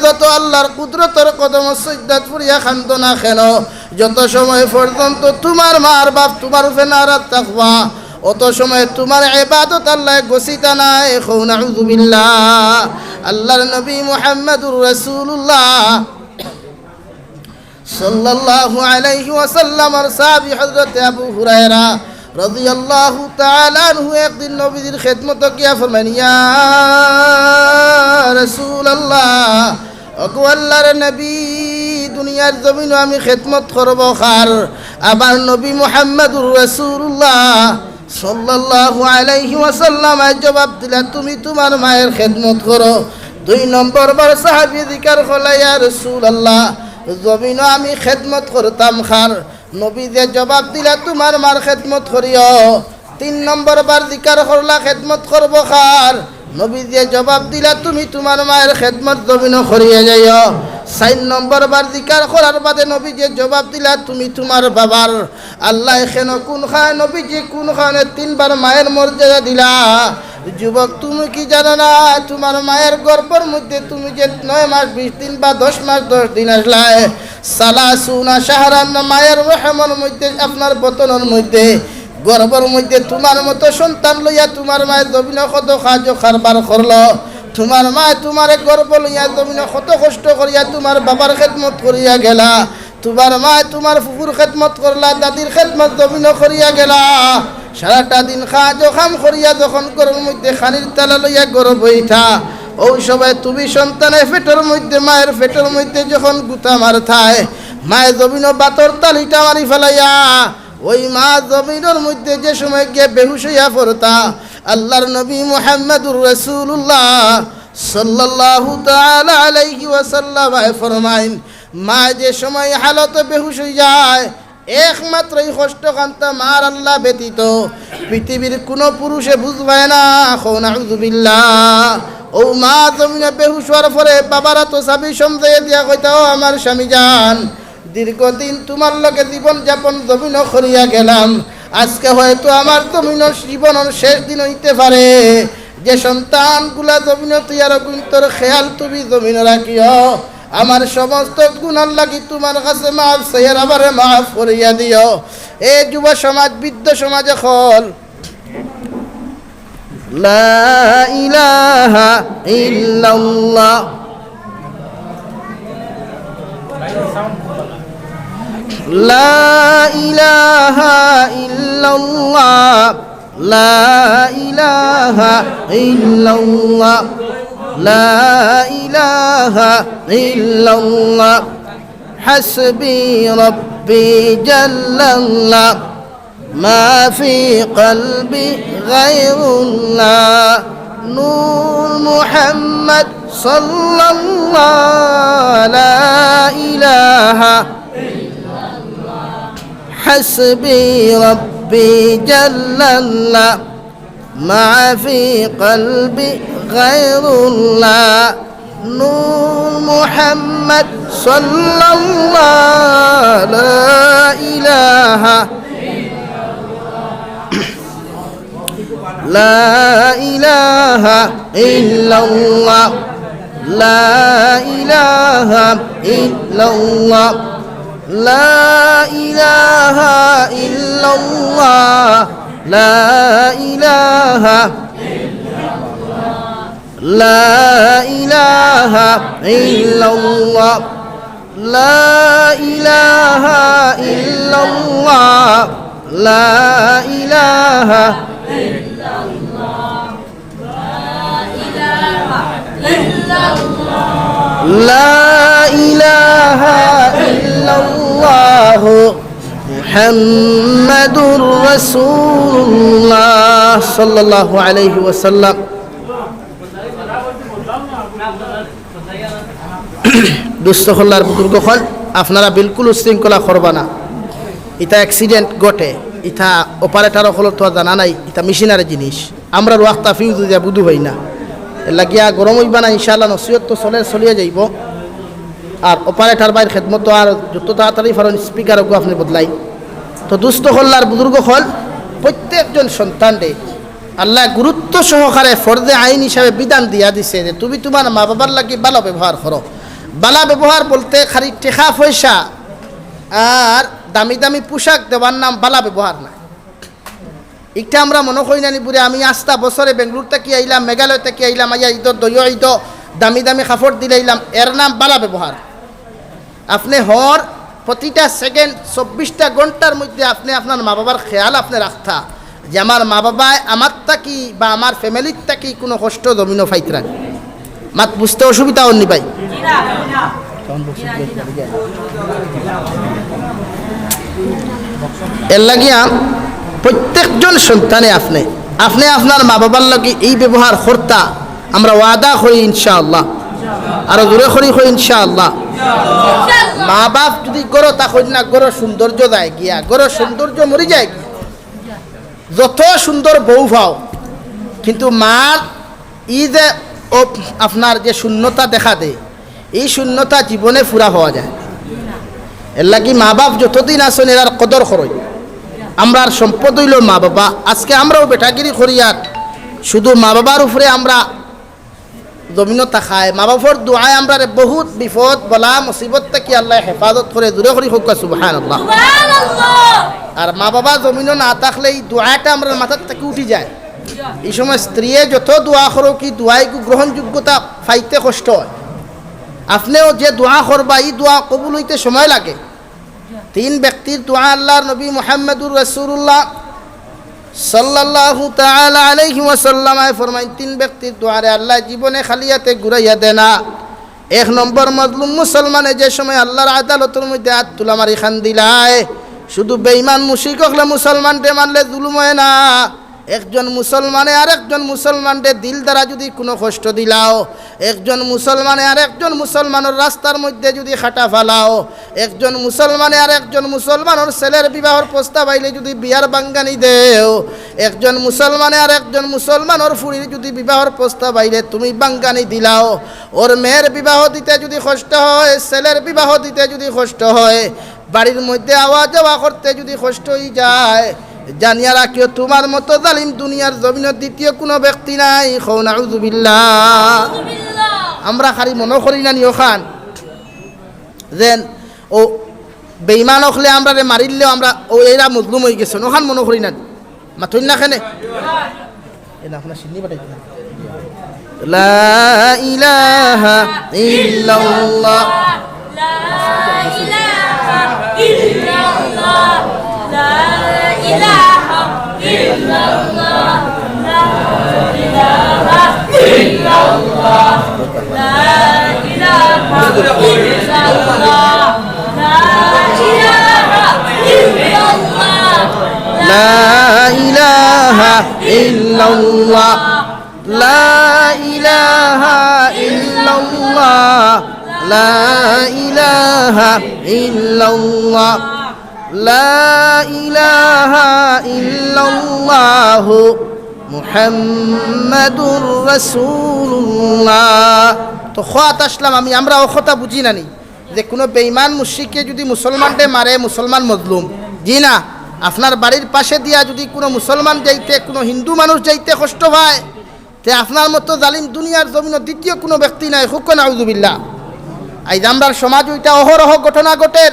যত আল্লাহর কুদরতের কদম সজদাত ফুরিয়া খান্ত না কেন, যত সময় পর্যন্ত তোমার মার বাপ তোমার উপরে নারাজ থাকবা, অত সময় তোমার ইবাদত আল্লাহ গসিতা নাই। কও নাউযু বিল্লাহ। আল্লাহর নবী মুহাম্মদুর রাসূলুল্লাহ সাল্লাল্লাহু আলাইহি ওয়াসাল্লামের সাহাবী হযরত আবু হুরায়রা রাদিয়াল্লাহু তাআলা আনহু একদিন নবীর খিদমতে গিয়া ফরমাইন, ইয়া রাসূলুল্লাহ, ওগো আল্লাহর নবী, দুনিয়ার জমিনে আমি খিদমত করব কার? আবার নবী মুহাম্মদুর রাসূলুল্লাহ সাল্লাল্লাহু আলাইহি ওয়াসাল্লাম জবাব দিলা, তুমি তোমার মায়ের খিদমত করো। 2 নম্বর বার সাহাবী জিকির করলা, ইয়া রাসূলুল্লাহ, জমিনে আমি খিদমত করতাম কার? নবী যে জবাব দিলা, তোমার মার খিদমত করিও। 3 নম্বর বার জিকির করলা, খিদমত করব কার? নবী যে জবাব দিলা, তুমি তোমার মায়ের খিদমত জমিনে করিয়ে যাইও। 4 নম্বর বার জিকির করার বাদে নবী যে জবাব দিলা, তুমি তোমার বাবার। আল্লাহ এখানে কোন খায়, নবী যে কোন খানে 3 বার মায়ের মর্যাদা দিলা। যুবক, তুমি কি জানো না, তোমার মায়ের গর্ভের মধ্যে তুমি যে 9 মাস 20 দিন বা 10 মাস 10 দিন আসলাই, সালাসুনা শাহরান, মায়ের রহমের মধ্যে আপনার বতনের মধ্যে গর্ভের মধ্যে তোমার মতো সন্তান লইয়া তোমার মায়ের জমিনে কত কাজ কারবার করলো। তোমার মা তোমার গর্ভ লইয়া জমিনে কত কষ্ট করিয়া তোমার বাবার খেদমত করিয়া গেলা। তোমার মা তোমার ফুফুর খেদমত করলা, দাদির খেদমত জমিনে করিয়া গেলা। সারাটা দিন কাজ কাম করিয়া যখন গর্ভের মধ্যে খানির তালা লইয়া গর্ভ বইঠা, ওই সময় তুমি সন্তানের পেটের মধ্যে, মায়ের পেটের মধ্যে যখন গুতা মার থায়, মায়ের জমিন বাতর তালিটা মারি ফেলাইয়া ওই মা জমিনের মধ্যে যে সময় গিয়ে বেহুশ হইয়া পড়তা, আল্লাহর নবী মুহাম্মদুর রাসূলুল্লাহ সাল্লাল্লাহু তাআলা আলাইহি ওয়াসাল্লাম ফরমাইন, মা যে সময় হালতে বেহুশ হয়ে যায়, একমাত্র এই কষ্ট কান্তা মার আল্লাহ ব্যতীত পৃথিবীর কোনো পুরুষে বুঝবায় না। কও নাউযু বিল্লাহ। ও মা জমিনে বেহুশ হওয়ার পরে বাবারা তো সাবি সমঝাইয়া দিয়া কইতাও, আমার স্বামী জান, দীর্ঘদিন তোমার লগে জীবন যাপন জমিন করিয়া গেলাম, আজকে হয়তো আমার জমিন জীবনের শেষ দিন হইতে পারে। যে সন্তানগুলা জমিন তৈয়ার গুণতর খেয়াল তুমি জমিন রাখিও, আমার সমস্ত গুণার লাগি তোমার কাছে মাফ চাইয়ার আবারে মাফ করিয়া দিও। এ যুব সমাজ, বৃদ্ধ সমাজ এখন লা ইলাহা ইল্লাল্লাহ, লা ইলাহা ইল্লাল্লাহ, লা ইলাহা ইল্লাল্লাহ, লা ইলাহা ইল্লাল্লাহ, হাসবি রব্বি জাল্লাল্লাহ, মা ফি কলবি গায়রুল্লাহ, নূর মুহাম্মদ সাল্লাল্লাহু লা ইলাহা حسبي ربي جل الله ما في قلبي غير الله نور محمد صلى الله لا إله لا إله إلا الله لا إله إلا الله لا إله إلا الله لا إله لا إله إلا الله لا إله إلا الله لا إله إلا الله لا إله إلا الله محمد رسول الله صلى الله عليه وسلم দুস্থ হল্লার বুজুর্গ হল আপনারা বিলকুল উশৃঙ্খলা করবা না। এটা অ্যাক্সিডেন্ট ঘটে, ইটা অপারেটার হল তো জানা নাই, এটা মেশিনারি জিনিস, আমরা ওয়াক্তা ফিউজ দিয়া বুধু হই না, লাগিয়া গরম হইবা না। ইনশাআল্লাহ নসিহত তো চলিয়ে যাইব। আর অপারেটার বাইর খেদমত আর যত তাড়াতাড়ি ফারেন স্পিকারকে আপনি বদলাই। তো দুস্থ হল্লার বুজুর্গ হল প্রত্যেকজন সন্তানরে আল্লাহ গুরুত্ব সহকারে ফরজে আইন হিসাবে বিধান দিয়া দিছে যে তুমি তোমার মা বাবার লাগি ভালো ব্যবহার করো। বালা ব্যবহার বলতে খালি টেকা পয়সা আর দামি দামি পোশাক দেওয়ার নাম বালা ব্যবহার না। এটা আমরা মনে করি নানি বুড়ে আমি আস্তা বছরে বেঙ্গলোর থেকে আইলাম, মেঘালয় থেকে আইলাম, আইয়া ঈদর দইয় ঈদ দামি দামি কাপড় দিলে আইলাম, এর নাম বালা ব্যবহার। আপনি হর প্রতিটা সেকেন্ড 24টা ঘন্টার মধ্যে আপনি আপনার মা বাবার খেয়াল আপনি রাখতা যে আমার মা বাবায় আমার থাকি বা আমার ফ্যামিলির থাকি কোনো কষ্ট জমিনও ফাইতরা মাত বুঝতে অসুবিধা হননি ভাই। এর লাগিয়া প্রত্যেকজন সন্তানে আপনি আপনার মা বাবার লাগে এই ব্যবহার করতা আমরা ওয়াদা করি ইনশাআল্লাহ, আরো দূরে করি ইনশাআল্লাহ। মা বাপ যদি গড় তা কই না গড় সৌন্দর্য যায় গিয়া, গড় সৌন্দর্য মরি যায় গিয়া। যত সুন্দর বউ ভাও কিন্তু মার ই যে আপনার যে শূন্যতা দেখা দেয়, এই শূন্যতা জীবনে পুরা হওয়া যায়। এর লাগি মা বাপ যতদিন আসেন এরার কদর করই। আমরার সম্পদ হইল মা বাবা। আজকে আমরাও বেটাগিরি করি আর শুধু মা বাবার উপরে আমরা জমিনও তাকায়। মা বাবার দোয়ায় আমরা বহুত বিপদ বলা মুসিবত থেকে আল্লাহ হেফাজত করে দূরে করি হোক সুবহানাল্লাহ। আর মা বাবা জমিনও না থাকলে এই দোয়াটা আমরা মাথার থেকে উঠি যায়। এই সময় স্ত্রীয়ে যত দোয়া করো কি দোয়াই গ্রহণযোগ্যতা পাইতে কষ্ট হয়। আপনিও যে দোয়া করবা এই দোয়া কবুল হইতে সময় লাগে। 3 ব্যক্তির দোয়া আল্লাহর নবী মুহাম্মদুর রাসূলুল্লাহ সাল্লাল্লাহু তাআলা আলাইহি ওয়াসাল্লাম ফরমাইন 3 ব্যক্তির দোয়ারে আল্লাহ জীবনে খালিয়াতে ঘুরাইয়া দেয় না। 1 নম্বর মজলুম মুসলমানে যে সময় আল্লাহর আদালতের মধ্যে হাত তুলা মারি খান দিলায়, শুধু বেঈমান মুশরিক হলে মুসলমানকে মানলে জুলুম হয় না। একজন মুসলমানে আর একজন মুসলমানদের দিল দ্বারা যদি কোনো কষ্ট দিলাও, একজন মুসলমানে আর একজন মুসলমানের রাস্তার মধ্যে যদি খাটা ফালাও, একজন মুসলমানে আর একজন মুসলমানের ছেলের বিবাহর প্রস্তাব আইলে যদি বিয়ার বাঙ্গানি দেও, একজন মুসলমানে আর একজন মুসলমানের ফুরির যদি বিবাহর প্রস্তাব আইলে তুমি বাঙ্গানি দিলাও, ওর মেয়ের বিবাহ দিতে যদি কষ্ট হয়, ছেলের বিবাহ দিতে যদি কষ্ট হয়, বাড়ির মধ্যে আওয়া যাওয়া করতে যদি কষ্ট হয়ে যায়, জানিয়া রাখিও তোমার মতো জালিম দুনিয়ার জমিনের দ্বিতীয় কোনো ব্যক্তি নাই। খৌ নাউযুবিল্লাহ। আমরা খালি মনে করি না নিও খান যেন ও বেঈমান হলে আমরা মারিলেও আমরা ও এরা মজলুম হয়ে গেছে, ওখান মনে করি না মাথুন না খানে আপনার সিন্নি বাটাই লা ইলাহা ইল্লাল্লাহ লা ইলাহা ইল্লাল্লাহ লা ইলাহা ইল্লাল্লাহ লা ইলাহা ইল্লাল্লাহ লা ইলাহা ইল্লাল্লাহ লা ইলাহা ইল্লাল্লাহ লা ইলাহা ইল্লাল্লাহ লা ইলাহা ইল্লাল্লাহ লা ইলাহা ইল্লাল্লাহ মুহাম্মাদুর রাসূলুল্লাহ। তো খোয়াত আসলাম আমরা ও কথা বুঝি নানি যে কোনো বেঈমান মুশরিককে যদি মুসলমানকে মারে মুসলমান মজলুম। জি না, আপনার বাড়ির পাশে দিয়া যদি কোনো মুসলমান যাইতে কোনো হিন্দু মানুষ যাইতে কষ্ট পায়, তে আপনার মতো জালিম দুনিয়ার জমিনে দ্বিতীয় কোনো ব্যক্তি নাই। হুক নাউযুবিল্লাহ। আইজ আমরার সমাজ ওইটা অহরহ ঘটনা ঘটের।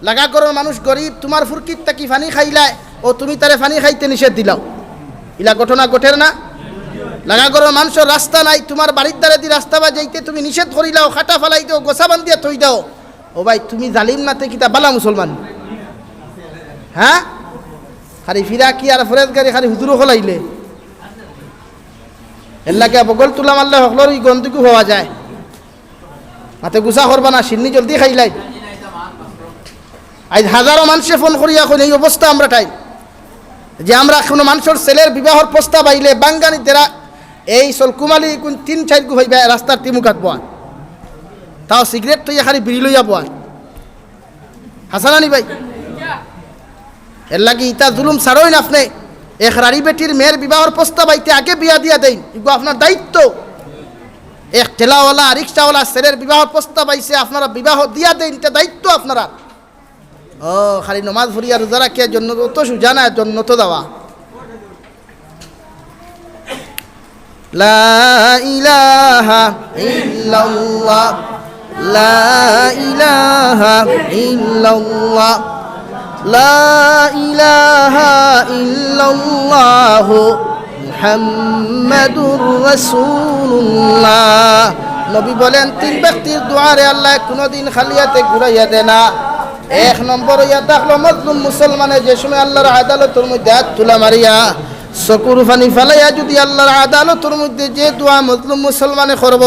লাগা করার মানুষ গরিব, তোমার ফুরকিত তাকি ফানি খাইলায় ও তুমি তারে ফানি খাইতে নিষেধ দিলাও, ইলা ঘটনা ঘটের না? লাগা করার মানুষের রাস্তা নাই, তোমার বাড়ির দ্বারে দি রাস্তা বা যাইতে তুমি নিষেধ করিলাও, খাটা ফালাই দাও, গোসা বান্ধিয়া থই দাও। ও ভাই তুমি জালিম নাতে কিতা বালা মুসলমান? হ্যাঁ, খালি ফিরা কি আর ফরেজ গাড়ি খালি হুজুরও খোলাইলে এর লাগে বগল তুলা মারলে হকলর ই গন্ধকু হওয়া যায়। মাতে গুসা করবা না, সিন্নি জলদি খাইলাই। আজ হাজারো মানুষে ফোন করিয়া এখন এই অবস্থা আমরা টাই যে আমরা কোনো মানুষের ছেলের বিবাহর প্রস্তাব আইলে বাঙ্গানি তেরা এই সলকুমালি কোন 3-4 গু হইবা রাস্তার তিমুখাত বয়া, তাও সিগারেট তৈয়া খালি বিড়ি লইয়া বয়া। হাসানানি ভাই, এর লাগি ইতা জুলুম ছাড়ই না। আপনি এক রাড়ি বেটির মেয়ের বিবাহর প্রস্তাব আইতে আগে বিয়া দিয়া দেন, এগুলো আপনার দায়িত্ব। এক ঠেলাওয়ালা রিক্সাওয়ালা ছেলের বিবাহর প্রস্তাব আইছে, আপনারা বিবাহ দিয়া দেন, এটা দায়িত্ব আপনারা। ও খালি নমাজ ভরিয়া রোজা রাখিয়া জন্য তো সুজা না, জন্য তো দেওয়া। লা ইলাহা ইল্লাল্লাহ লা ইলাহা ইল্লাল্লাহ লা ইলাহা ইল্লাল্লাহ মুহাম্মাদুর রাসূলুল্লাহ। নবী বলেন তিন ব্যক্তির দুয়ারে আল্লাহ কোনোদিন খালিয়াতে ঘুরাইয়া দেয় না। এক নম্বর হইয়া থাকলো মজলুম মুসলমানে যে সময় আল্লাহর আদালতের মধ্যে হাত তুলা মারিয়া চকুর পানি ফেলাইয়া যদি আল্লাহর আদালতের মধ্যে যে দোয়া মজলুম মুসলমানে করব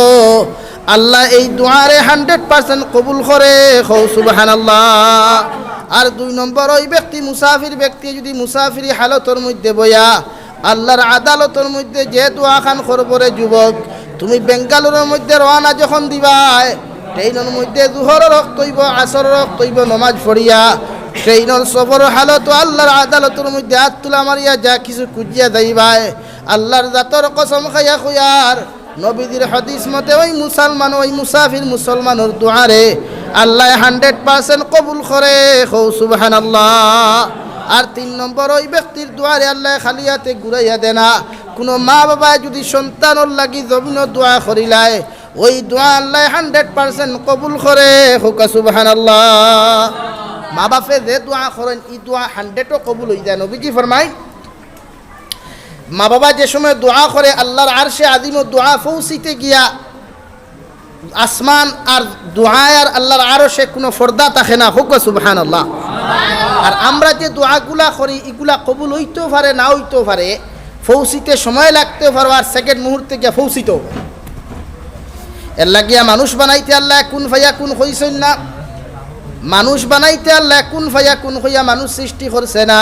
আল্লাহ এই দোয়ারে 100% কবুল করে কও সুবহানাল্লাহ। আর দুই নম্বর ওই ব্যক্তি মুসাফির ব্যক্তি যদি মুসাফিরি হালতের মধ্যে বইয়া আল্লাহর আদালতের মধ্যে যে দোয়া খান করবরে যুবক তুমি বেঙ্গালুরুর মধ্যে রওনা যখন দিবাই ট্রেনের মধ্যে জোহর রক্ত হইব আসর রক্ত হইব নমাজ পড়িয়া ট্রেনের সফর হালত আল্লাহর আদালতের মধ্যে হাত তুলা মারিয়া যা কিছু খুঁজিয়া যাইবাই আল্লাহর জাতর কসম খাইয়া খুয়ার নবীদের হাদিস মতে ওই মুসলমান ওই মুসাফির মুসলমানের দুয়ারে আল্লাহ 100% কবুল করে কও সুবহানাল্লাহ। আর তিন নম্বর ওই ব্যক্তির দুয়ারে আল্লাহ খালিয়াতে ঘুরাইয়া দেয় না। কোনো মা বাবা যদি সন্তানের লাগি জমিন দোয়া করিলায় ওই দোয়া আল্লাহ 100% কবুল করে হোকা সুবহানাল্লাহ। মা বাপে যে দোয়া করেন এই দোয়া 100ও কবুল হয়ে যায়। নবীজি ফরমায় মা বাবা যে সময় দোয়া করে আল্লাহর আরশে আজিম দোয়া পৌঁছিতে গিয়া আসমান আর দোয়া আর আল্লাহর আরশে কোনো পর্দা থাকে না হোকা সুবহানাল্লাহ। আর আমরা যে দোয়াগুলা করি এগুলা কবুল হইতেও পারে না হইতেও পারে, পৌঁছিতে সময় লাগতেও পারে আর সেকেন্ড মুহূর্তে গিয়া পৌঁছিতেও। এর লাগিয়া মানুষ বানাইতে আল্লাহ কুন ফায়াকুন হইছেন না। মানুষ বানাইতে আল্লাহ কুন ফায়াকুন হইয়া মানুষ সৃষ্টি করছে না।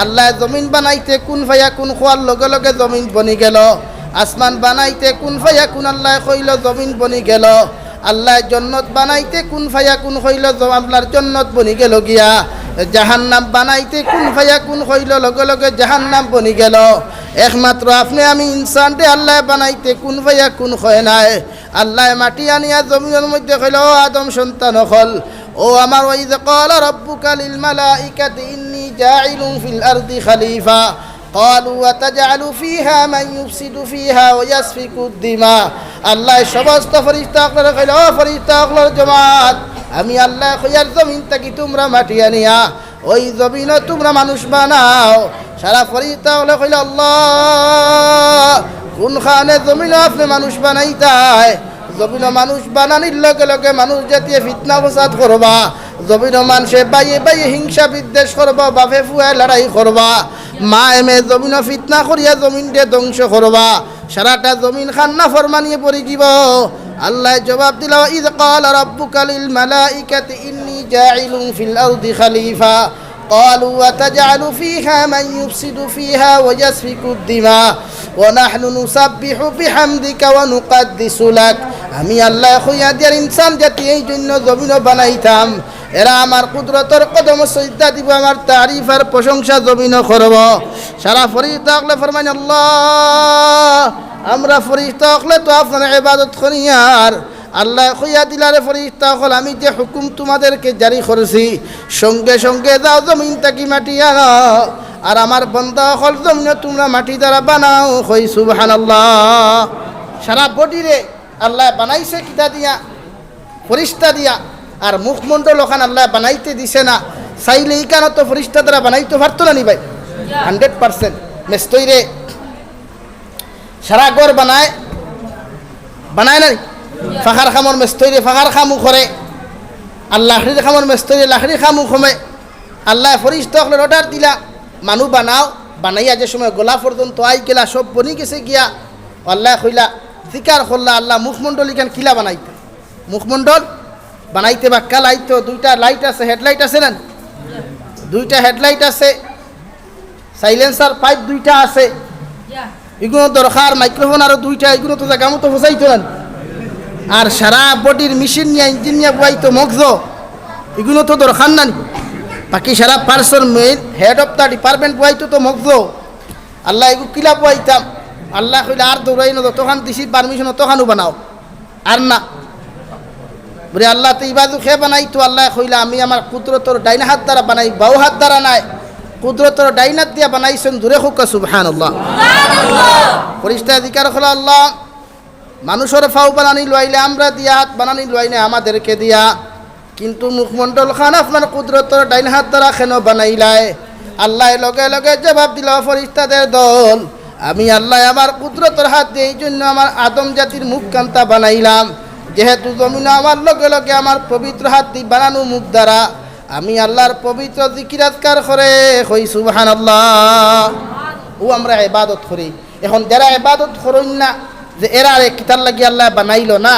আল্লাহ জমিন বানাইতে কুন ফায়াকুন হওয়ার লগে লগে জমিন বনি গেল। আসমান বানাইতে কুন ফায়াকুন আল্লাহ কইল জমিন বনি গেল। আল্লাহ জন্নত বানাইতে কুন ফায়াকুন হইল আল্লাহর জন্নত বনি গেল গিয়া। জাহান্নাম বানাইতে কুন ফায়াকুন হইল লগে লগে জাহান্নাম বনি গেল। একমাত্র আপনি আমি ইনসান দে আল্লাহ বানাইতে কুন ফায়াকুন হয় নাই। আল্লাহ মাটি আনিয়া জমিনের মধ্যে কইল ও আদম সন্তান হল ও আমার ওয়াইদ ক্বালা রাব্বুকা লিল মালাইকাতি ইন্নী জাইলুন ফিল আরদি খলিফা قالوا وتجعل فيها من يفسد فيها ويسفك الدماء। আল্লাহ সমস্ত ফেরেশতাগুলোর কইল ও ফেরেশতাগুলোর জামাত আমি আল্লাহ কইয়ার জমিন থেকে তোমরা মাটি আনিয়া ওই জমিনে তোমরা মানুষ বানাও। সারা ফেরেশতাগুলো কইল আল্লাহ কোন খানে জমিনে আপনি মানুষ বানাইতাই? জমিনে মানুষ বানানির লগে লগে মানুষ জাতীয় ফিতনা ফসাদ করবা। জমিনে মানুষে বাইয়ে বাইয়ে হিংসা বিদ্বেষ করবা, বাপে ফুয়ায় লড়াই করবা, মা এমে জমিন ফিতনা করিয়া জমিন দিয়ে ধ্বংস করবা। সারাটা জমিন খান্না ফরমানিয়ে পড়ে দিব। আল্লাহ জবাব দিল ইয ক্বালা রাব্বুকা লিল মালাইকাতি ইন্নী জাইলুন ফিল আরদি খলিফা قالوا وتجعل فيها من يفسد فيها ويسفك الدماء ونحن نسبح بحمدك ونقدس لك। আমি আল্লাহ খুইয়া দিয়ার ইনসান জাতি এই জন্য জমিন বানাইতাম এরা আমার কুদরতের কদম সজদা দিব, আমার তারিফ আর প্রশংসা জমিন করব। সারা ফরিস্তা হলে ফরমান আল্লাহ আমরা ফরিস্তা হলে তো আপনার ইবাদত করি। আর আল্লাহ খুইয়া দিলারে ফরিস্তা হল আমি যে হুকুম তোমাদেরকে জারি করেছি সঙ্গে সঙ্গে যাও জমিন তাকি মাটি আনো আর আমার বন্দা হল জমিন তোমরা মাটি দ্বারা বানাও হই সুবহানাল্লাহ। সারা বডিরে আল্লাহ বানাইছে কিতা দিয়া? ফরিস্তা দিয়া। আর মুখমণ্ডল ওখান আল্লাহ বানাইতে দিছে না। চাইলে এই কারণে তো ফরিস্তা দ্বারা বানাইতে পারতো না নি ভাই? 100% মেস্তইরে সারা ঘর বানায় বানায় না? ফাখার খামর মেস্তইরে ফাখার খামু করে আর লাখড়ির খামর মেস্তইরে লাখড়ির খামু খমে। আল্লাহ ফরিস্তা হলে অর্ডার দিলা মানুষ বানাও, বানাইয়া যে সময় গোলা পর্যন্ত আই গেলা সব বনি গেছে গিয়া আল্লাহ কইলা জিকার করলা আল্লাহ মুখমণ্ডল ইখান কিলা বানাইতে? মুখমণ্ডল বানাইতে বা কালাইতো দুইটা লাইট আছে, হেডলাইট আছে না? দুইটা হেডলাইট আছে, সাইলেন্সার পাইপ দুইটা আছে, এগুলো দরকার। মাইক্রোফোন আরো দুইটা, এগুলো তো জায়গা মতো ফসাইতো না। আর সারা বডির মেশিন নিয়ে ইঞ্জিন নিয়ে বুয়াইতো মগজ, এগুলো তো দরকার না। বাকি সারা person main head of the department বুয়াইতো তো মগজ। আল্লাহ এগুলো কিলা বুয়াইতাম? আল্লাহ কইলে আর দৌড়াই না, তখন দিছি পারমিশন তখনও বানাও আর না বলে আল্লাহ তো ইবাদু খেয়ে বানাইতো। আল্লাহ কইলা আমি আমার কুদরতর ডাইনা হাত দ্বারা বানাই, বাউ হাত দ্বারা নাই, কুদরতর ডাইনাত দিয়া বানাইছেন। দূরে হোক সুবহানাল্লাহ। ফরিস্তা জিকার হলো আল্লাহ মানুষের ফাও বানানি লইলে আমরা দিয়া, হাত বানানি লইলে আমাদেরকে দিয়া, কিন্তু মুখমণ্ডল খান আপনার কুদরতর ডাইন হাত দ্বারা কেন বানাইলায়? আল্লাহ লগে লগে জবাব দিল, ফরিস্তাদের দল, আমি আল্লাহ আমার কুদরতর হাত দিয়ে এই জন্য আমার আদম জাতির মুখ কান্তা বানাইলাম, যেহেতু জমিন আমার লগে লগে আমার পবিত্র হাত দিয়ে বানানো মুখ দ্বারা আমি আল্লাহর পবিত্র জিকিরাজকার করে হই সুবহানাল্লাহ। ও আমরা ইবাদত করি। এখন যারা ইবাদত করেন না, যে এরা আরে কিতার লাগি আল্লাহ বানাইল না,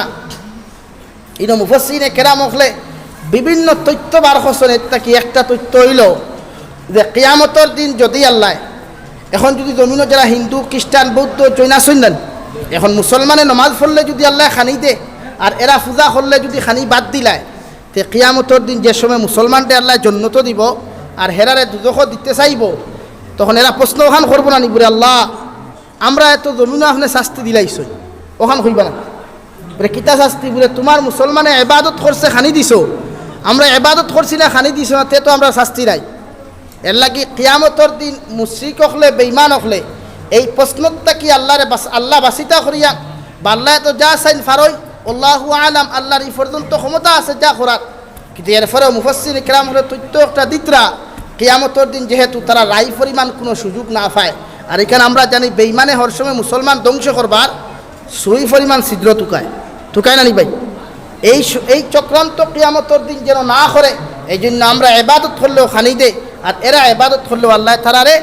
ইনো মুফাসসিরে কেরাম হলে বিভিন্ন তথ্য বার করছেন। এটা কি একটা তথ্য হইল যে কিয়ামতের দিন যদি আল্লাহ, এখন যদি জমিন যারা হিন্দু খ্রিস্টান বৌদ্ধ জৈন আছেন, এখন মুসলমানে নমাজ পড়লে যদি আল্লাহ খানি দে আর এরা পূজা করলে যদি খানি বাদ দিলায়, তে কিয়ামতের দিন যে সময় মুসলমানদের আল্লাহ জন্নত দিব আর হেরারে দুজখ দিতে চাইব, তখন এরা প্রশ্ন ওখান করবো না নিবরে, আল্লাহ আমরা এত জমিন আপনি শাস্তি দিলাইছ, ওখান হইবা না বলে কিতা শাস্তি? বলে তোমার মুসলমানে ইবাদত করছে খানি দিছ, আমরা ইবাদত করছি না খানি দিছ না, তে তো আমরা শাস্তি নাই। এর লাগি কিয়ামতের দিন মুশরিক হলে বেঈমান হলে এই প্রশ্নটা কি আল্লাহ বাসিতা করিয়া বা আল্লাহ তো যা চাইন ফারই আল্লাহু আলাম, আল্লাহর এই পর্যন্ত ক্ষমতা আছে যা করার। কিন্তু এরপরে মুফাসসির কিরাম হলে তথ্য একটা দিতরা কিয়ামতের দিন যেহেতু তারা রায় পরিমাণ কোনো সুযোগ না পায়, আর এখানে আমরা জানি বেঈমানে হর সময় মুসলমান ধ্বংস করবার সুই পরিমাণ ছিদ্র টুকায় না নি ভাই? এই চক্রান্ত কিয়ামতের দিন যেন না করে, এই জন্য আমরা ইবাদত করলেও খানি দে আর এরা ইবাদত করলেও আল্লাহ তারারে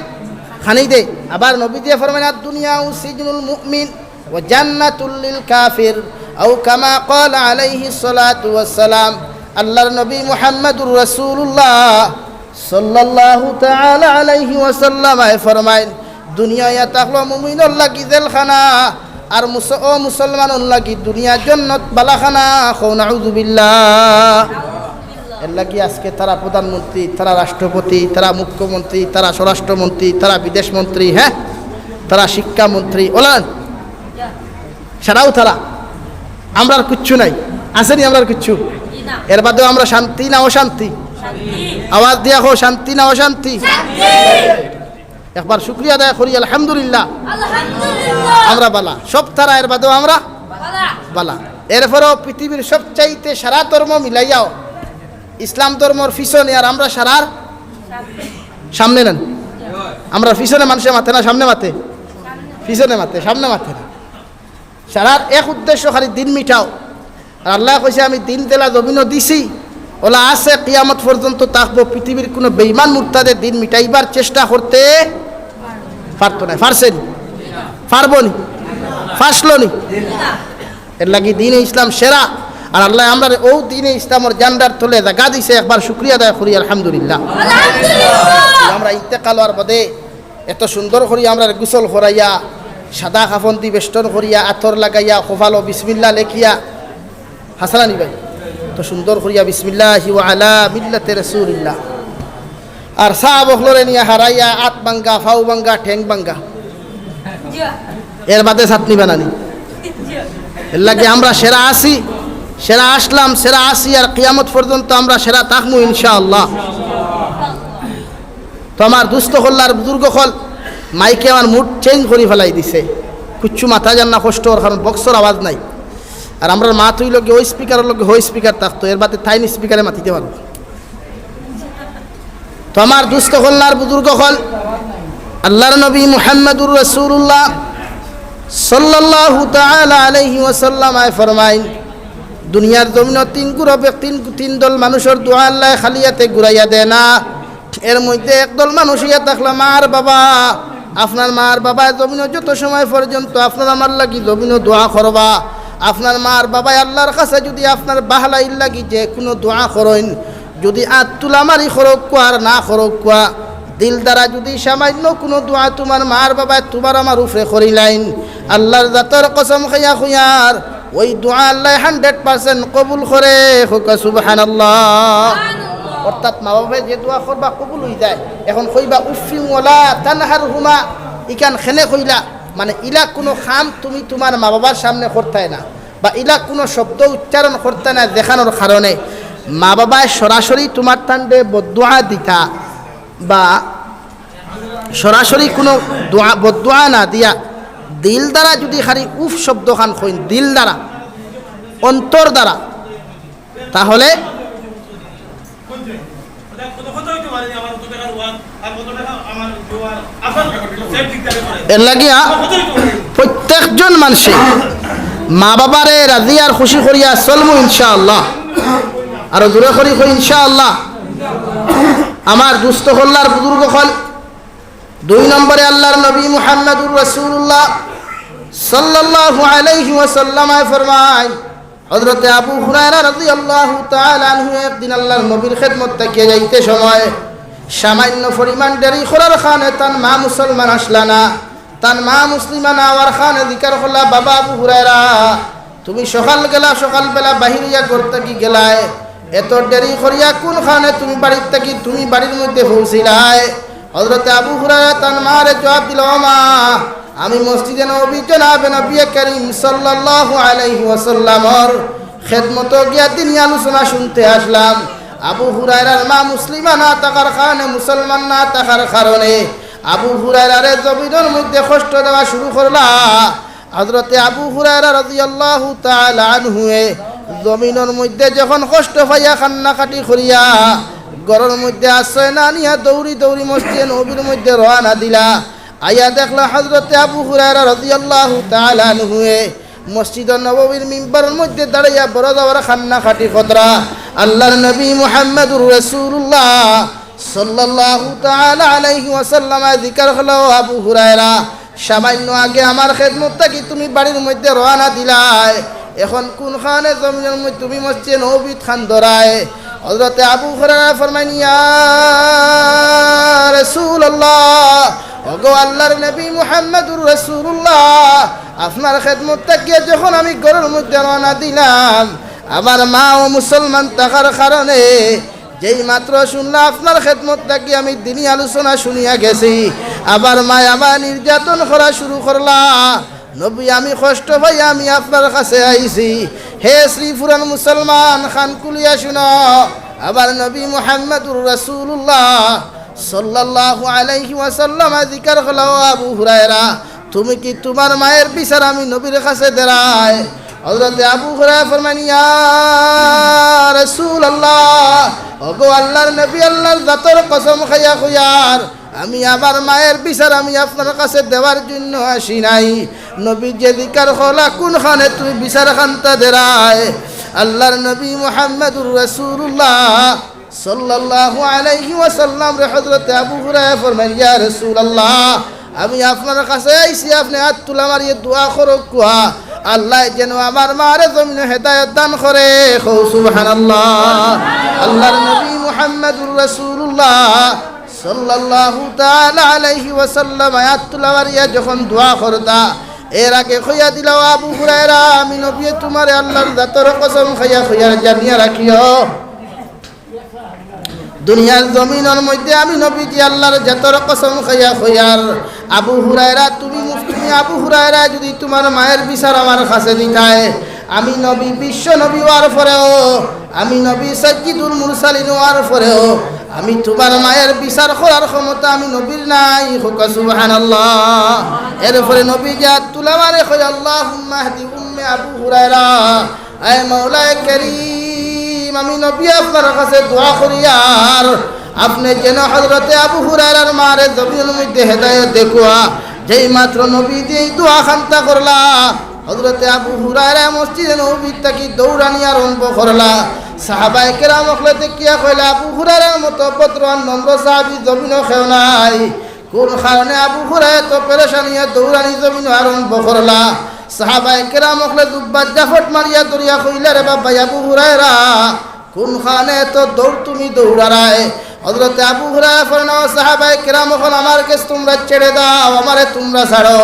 খানি দে। আবার নবী দিয়ে ফরমায় দুনিয়া সিজনুল মুমিন ওয়া জান্নাতুল লিল কাফির আও কামা ক্বালা আলাইহিস সালাতু ওয়াস সালাম। আল্লাহর নবী মুহাম্মদুর রাসূলুল্লাহ সাল্লাল্লাহু তাআলা আলাইহি ওয়াসাল্লাম ফরমায় দুনিয়ায় থাকলো মুমিনের লাগি জেলখানা আর মুসলমানের লাগি দুনিয়া জান্নাত বালাখানা। খৌ নাউযুবিল্লাহ। এর লাগি আজকে তারা প্রধানমন্ত্রী, তারা রাষ্ট্রপতি, তারা মুখ্যমন্ত্রী, তারা স্বরাষ্ট্রমন্ত্রী, তারা বিদেশ মন্ত্রী, হ্যাঁ তারা শিক্ষামন্ত্রী, ওলান সারাও তারা, আমরা আর কিচ্ছু নাই, আসেনি আমরা আর কিচ্ছু। এর বাদেও আমরা শান্তি না অশান্তি? আওয়াজ দিয়া হো, শান্তি না অশান্তি? একবার শুকরিয়া আদায় করি আলহামদুলিল্লাহ, আমরা বালা সব তারা, এর বাদেও আমরা বালা। এরপরেও পৃথিবীর সবচাইতে সারা ধর্ম মিলাইয়াও ইসলাম ধর্মর পিছনে আর আমরা সারার সামনে নেন। আমরা পিছনে মানুষের মাথে না সামনে মাথে? পিছনে মাথে, সামনে মাথে না। সারার এক উদ্দেশ্য খালি দিন মিটাও। আর আল্লাহ কইছে আমি দিন দেলা জমিনও দিছি, ওলা আছে কিয়ামত পর্যন্ত থাকবো। পৃথিবীর কোনো বেঈমান মুরতাদের দিন মিটাইবার চেষ্টা করতে পারতো না। পারছেন? পারবো নি? ফাঁসলো নি? এর লাগি দিনে ইসলাম সেরা। আর আল্লাহ আমরা ও দিনে ইসলামের জান্ডার তোলে জায়গা দিছে, একবার শুকরিয়া আদায় করি আলহামদুলিল্লাহ। আমরা ইন্তেকাল হওয়ার বাদে এত সুন্দর করি আমরা গোসল করাইয়া, সাদা কাফন দি বেষ্টন করিয়া, আতর লাগাইয়া, কপালো বিসমিল্লাহ লেখিয়া, হাসানানি ভাই তো সুন্দর করিয়া বিসমিল্লাহি ওয়া আলা মিল্লাতি রাসূলিল্লাহ, আর সাহ বখলরে নিয়া হারাইয়া আত বাঙ্গা, ফাউ বাঙ্গা, ঠ্যাং বাঙ্গা, এর বাদে চাটনি বানানি। এর লাগে আমরা সেরা আসি, সেরা আসলাম, সেরা আসি, আর কিয়ামত পর্যন্ত আমরা সেরা থাকবো ইনশাআল্লাহ। তো আমার দুস্থ হল্লার বুজুর্গ হল মাইকে আমার মুড চেঞ্জ করে ফেলাই দিছে, কিচ্ছু মাথা যান না কষ্ট ওর, কারণ বক্সর আওয়াজ নাই। আর আমরা মা তুই লোক ওই স্পিকারের লোক ওই স্পিকার থাকতো, এর বাদে থাইন স্পিকারে মাতিতে পারবো। তো আমার দুস্থ হল্লার বুজুর্গ হল আল্লাহর নবী মুহাম্মদুর রাসূলুল্লাহ সাল্লাল্লাহু তাআলা আলাইহি ওয়াসাল্লাম ফরমাইন দুনিয়ার জমিন তিন দল মানুষের দোয়া আল্লাহ খালিয়াতে ঘুরাইয়া দেয় না। এর মধ্যে একদল মানুষ ইয়া থাকলে মার বাবা, আপনার মার বাবা জমিন যত সময় পর্যন্ত আপনার আমার লাগি জমিন দোয়া করবা, আপনার মার বাবা আল্লাহর কাছে যদি আপনার বাহলাই লাগি যে কোনো দোয়া করেন, যদি আত তুলা মারি খরক কোয়া আর না খরক কোয়া, দিল দ্বারা যদি সামান্য কোনো দোয়া তোমার মার বাবা তোমার আমার উপরে করিলাইন, আল্লাহর জাতর কসম খাইয়া খুঁয়ার ওই দোয়া আল্লাহ 100% কবুল করে। সুবহানাল্লাহ। অর্থাৎ মা বাবা যে দোয়া করবা কবুল হয়ে যায়। এখন কইবা উফি ওয়ালা তানহারহুমা, ইকান খেনে কইলা মানে ইলা কোনো খাম তুমি তোমার মা বাবার সামনে করতে না, বা ইলা কোনো শব্দ উচ্চারণ করতে না দেখানোর কারণে মা বাবায় সরাসরি তোমার টান্ডে বদদোয়া দিতা, বা সরাসরি কোনো দোয়া বদদোয়া না দিয়া দিল দ্বারা যদি খালি উফ শব্দ খান কইন দিল দ্বারা অন্তর দ্বারা তাহলে এর লাগিয়া প্রত্যেকজন মানুষে মা বাবারে রাজি আর খুশি করিয়া চলমু ইনশাআল্লাহ আরো দূরে করি কই ইনশাআল্লাহ আমার দুস্থ হল্লার বুজুর্গ হল 2 নম্বরে আল্লাহর নবী মুহাম্মদুর রাসূলুল্লাহ সাল্লাল্লাহু আলাইহি ওয়াসাল্লাম ফরমায় হযরত আবু হুরায়রা রাদিয়াল্লাহু তাআলা আনহু একদিন আল্লাহর নবীর খেদমত থেকে যাইতে সময় সামান্য পরিমাণ দেরি করার কারণে তার মা মুসলমান আসলা না তার মা মুসলিমান আওয়ার খানে জিকার করলা বাবা আবু হুরায়রা তুমি সকালবেলা বাহিরিয়া করতে কি গেলায় এত দেরি করিয়া কোন খানে তুমি বাড়ির থেকে তুমি বাড়ির মধ্যে পৌঁছিলাই হযরত আবু হুরায়রা তার মারে জবাব দিল মা আমি মসজিদে নববী জনাবে নবী করিম সাল্লাল্লাহু আলাইহি ওয়াসাল্লামর খেদমত গিয়া দিনী আলোচনা শুনতে আসলাম আবু হুরায়রার মা মুসলিমা না থাকার কারণে মুসলমান না থাকার কারণে আবু হুরায়রারে জমিনের মধ্যে কষ্ট দেওয়া শুরু করলা হযরতে আবু হুরায়রা রাদিয়াল্লাহু তাআলা আনহু জমিনের মধ্যে যখন কষ্ট পাইয়া কান্নাকাটি করিয়া ঘরের মধ্যে আশ্রয় না নিয়া দৌড়ি দৌড়ি মসজিদে নববীর মধ্যে রওনা দিলা আয়া দেখলা হযরতে আবু হুরায়রা রাদিয়াল্লাহু তাআলা আনহু মসজিদে নববীর মিম্বরের মধ্যে দাঁড়াইয়া বড় বড় কান্নাকাটি কতরা আল্লাহর নবী মুহাম্মদুর রাসূলুল্লাহ সাল্লাল্লাহু তাআলা আলাইহি ওয়াসাল্লাম জিকির হলো আবু হুরায়রা সামান্য আগে আমার খেদমতটা কি তুমি বাড়ির মধ্যে রওনা দিলাই এখন কোন খানে জমিনের মধ্যে তুমি মসজিদে নববীত খান ধরায় হযরতে আবু হুরায়রা ফরমায় ইয়া রাসূলুল্লাহ ওগো আল্লাহর নবী মুহাম্মদুর রাসূলুল্লাহ আপনার খেদমতটা কি যখন আমি ঘরের মধ্যে রওনা দিলাম আমার মা ও মুসলমান থাকার কারণে যেই মাত্র শুনলা আপনার খেদমতটা কি আমি দিনী আলোচনা শুনিয়া গেছি আবার মা আমার নির্যাতন করা শুরু করলা নবী আমি কষ্ট পাই আমি আপনার কাছে আইছি হে শ্রীপুরান মুসলমান খান কুলিয়া শুনো আবার নবী মুহাম্মদুর রাসূলুল্লাহ সাল্লাল্লাহু আলাইহি ওয়াসাল্লাম জিকির হলো আবু হুরায়রা তুমি কি তোমার মায়ের বিচার আমি নবীর কাছে দেরাই হযরত আবু হুরায়রা ফরমান ইয়া রাসূলুল্লাহ ওগো আল্লাহর নবী আল্লাহর জাতের কসম খাইয়া কইয়ার আমি আমার মায়ের বিচার আমি আপনার কাছে দেওয়ার জন্য আসি নাই নবী যে জিকির হলা কোনখানে তুমি বিচার খান্তা দেরাই আল্লাহর নবী মুহাম্মদুর রাসূলুল্লাহ সাল্লাল্লাহু আলাইহি ওয়াসাল্লাম হযরত আবু হুরায়রা ফরমান ইয়া রাসূলুল্লাহ আমি আপনার কাছে আইছি আপনি হাত তুলা মারিয়ে দোয়া করো কুয়া আল্লাহ যেন আমার মারে জমিনে হেদায়েত দান করে সুবহানাল্লাহ আল্লাহর নবী মুহাম্মদুর রাসূলুল্লাহ সাল্লাল্লাহু তাআলা আলাইহি ওয়াসাল্লাম হাত তুলা মারিয়া যখন দোয়া করতা এর আগে কইয়া দিল আবু হুরায়রা আমি নবী তোমারে আল্লাহর জাতের কসম খাইয়া জানিয়া রাখিও দুনিয়ার জমিনের মধ্যে আমি নবীজি আল্লাহর জাতের কসম খাইয়া কইয়ার আবু হুরায়রা তুমি আবু হুরায়রা যদি তোমার মায়ের বিচার আমার কাছে দিতায় আমি নবী বিশ্ব নবী হওয়ার পরেও আমি নবী সাজ্জিদুল মুরসালিন হওয়ার পরেও আমি তোমার মায়ের বিচার করার ক্ষমতা আমি নবীর নাই সুবহানাল্লাহ এরপরে নবী যা তুলা মারে কই আল্লাহুম্মা হদি উম্মে আবু হুরায়রা আয় মাওলায়ে কারীম আমি নবী আপনার কাছে দোয়া করি আর আপনি যেন হযরতে আবু হুরায়রার মারে জমিনের মধ্যে হেদায়েত দেখুয়া যেই মাত্র নবী যেই দোয়া খান্তা করলা হযরতে আবু হুরায়রা মসজিদে নববীর থেকে দৌড়ানি আরম্ভ করলা সাহাবায়ে কেরাম হলে দেখিয়া কইলা আবু হুরায়রার মতো পত্রবান নম্র সাহাবী জমিনও কেউ নাই কোন কারণে আবু হুরায়রা তো পেরেশানিয়া দৌড়ানি জমিন আরম্ভ করলা সাহাবায়ে কেরাম হলে দুব্বার জাফট মারিয়া দরিয়া কইলা রে বাবা আবু হুরায়রা কোন খানে তো দৌড় তুমি দৌড়ারায় হযরতে আবু হুরায়রা ফরনা সাহাবায়ে কেরাম হল আমার কাছে তোমরা ছেড়ে দাও আমারে তোমরা ছাড়ো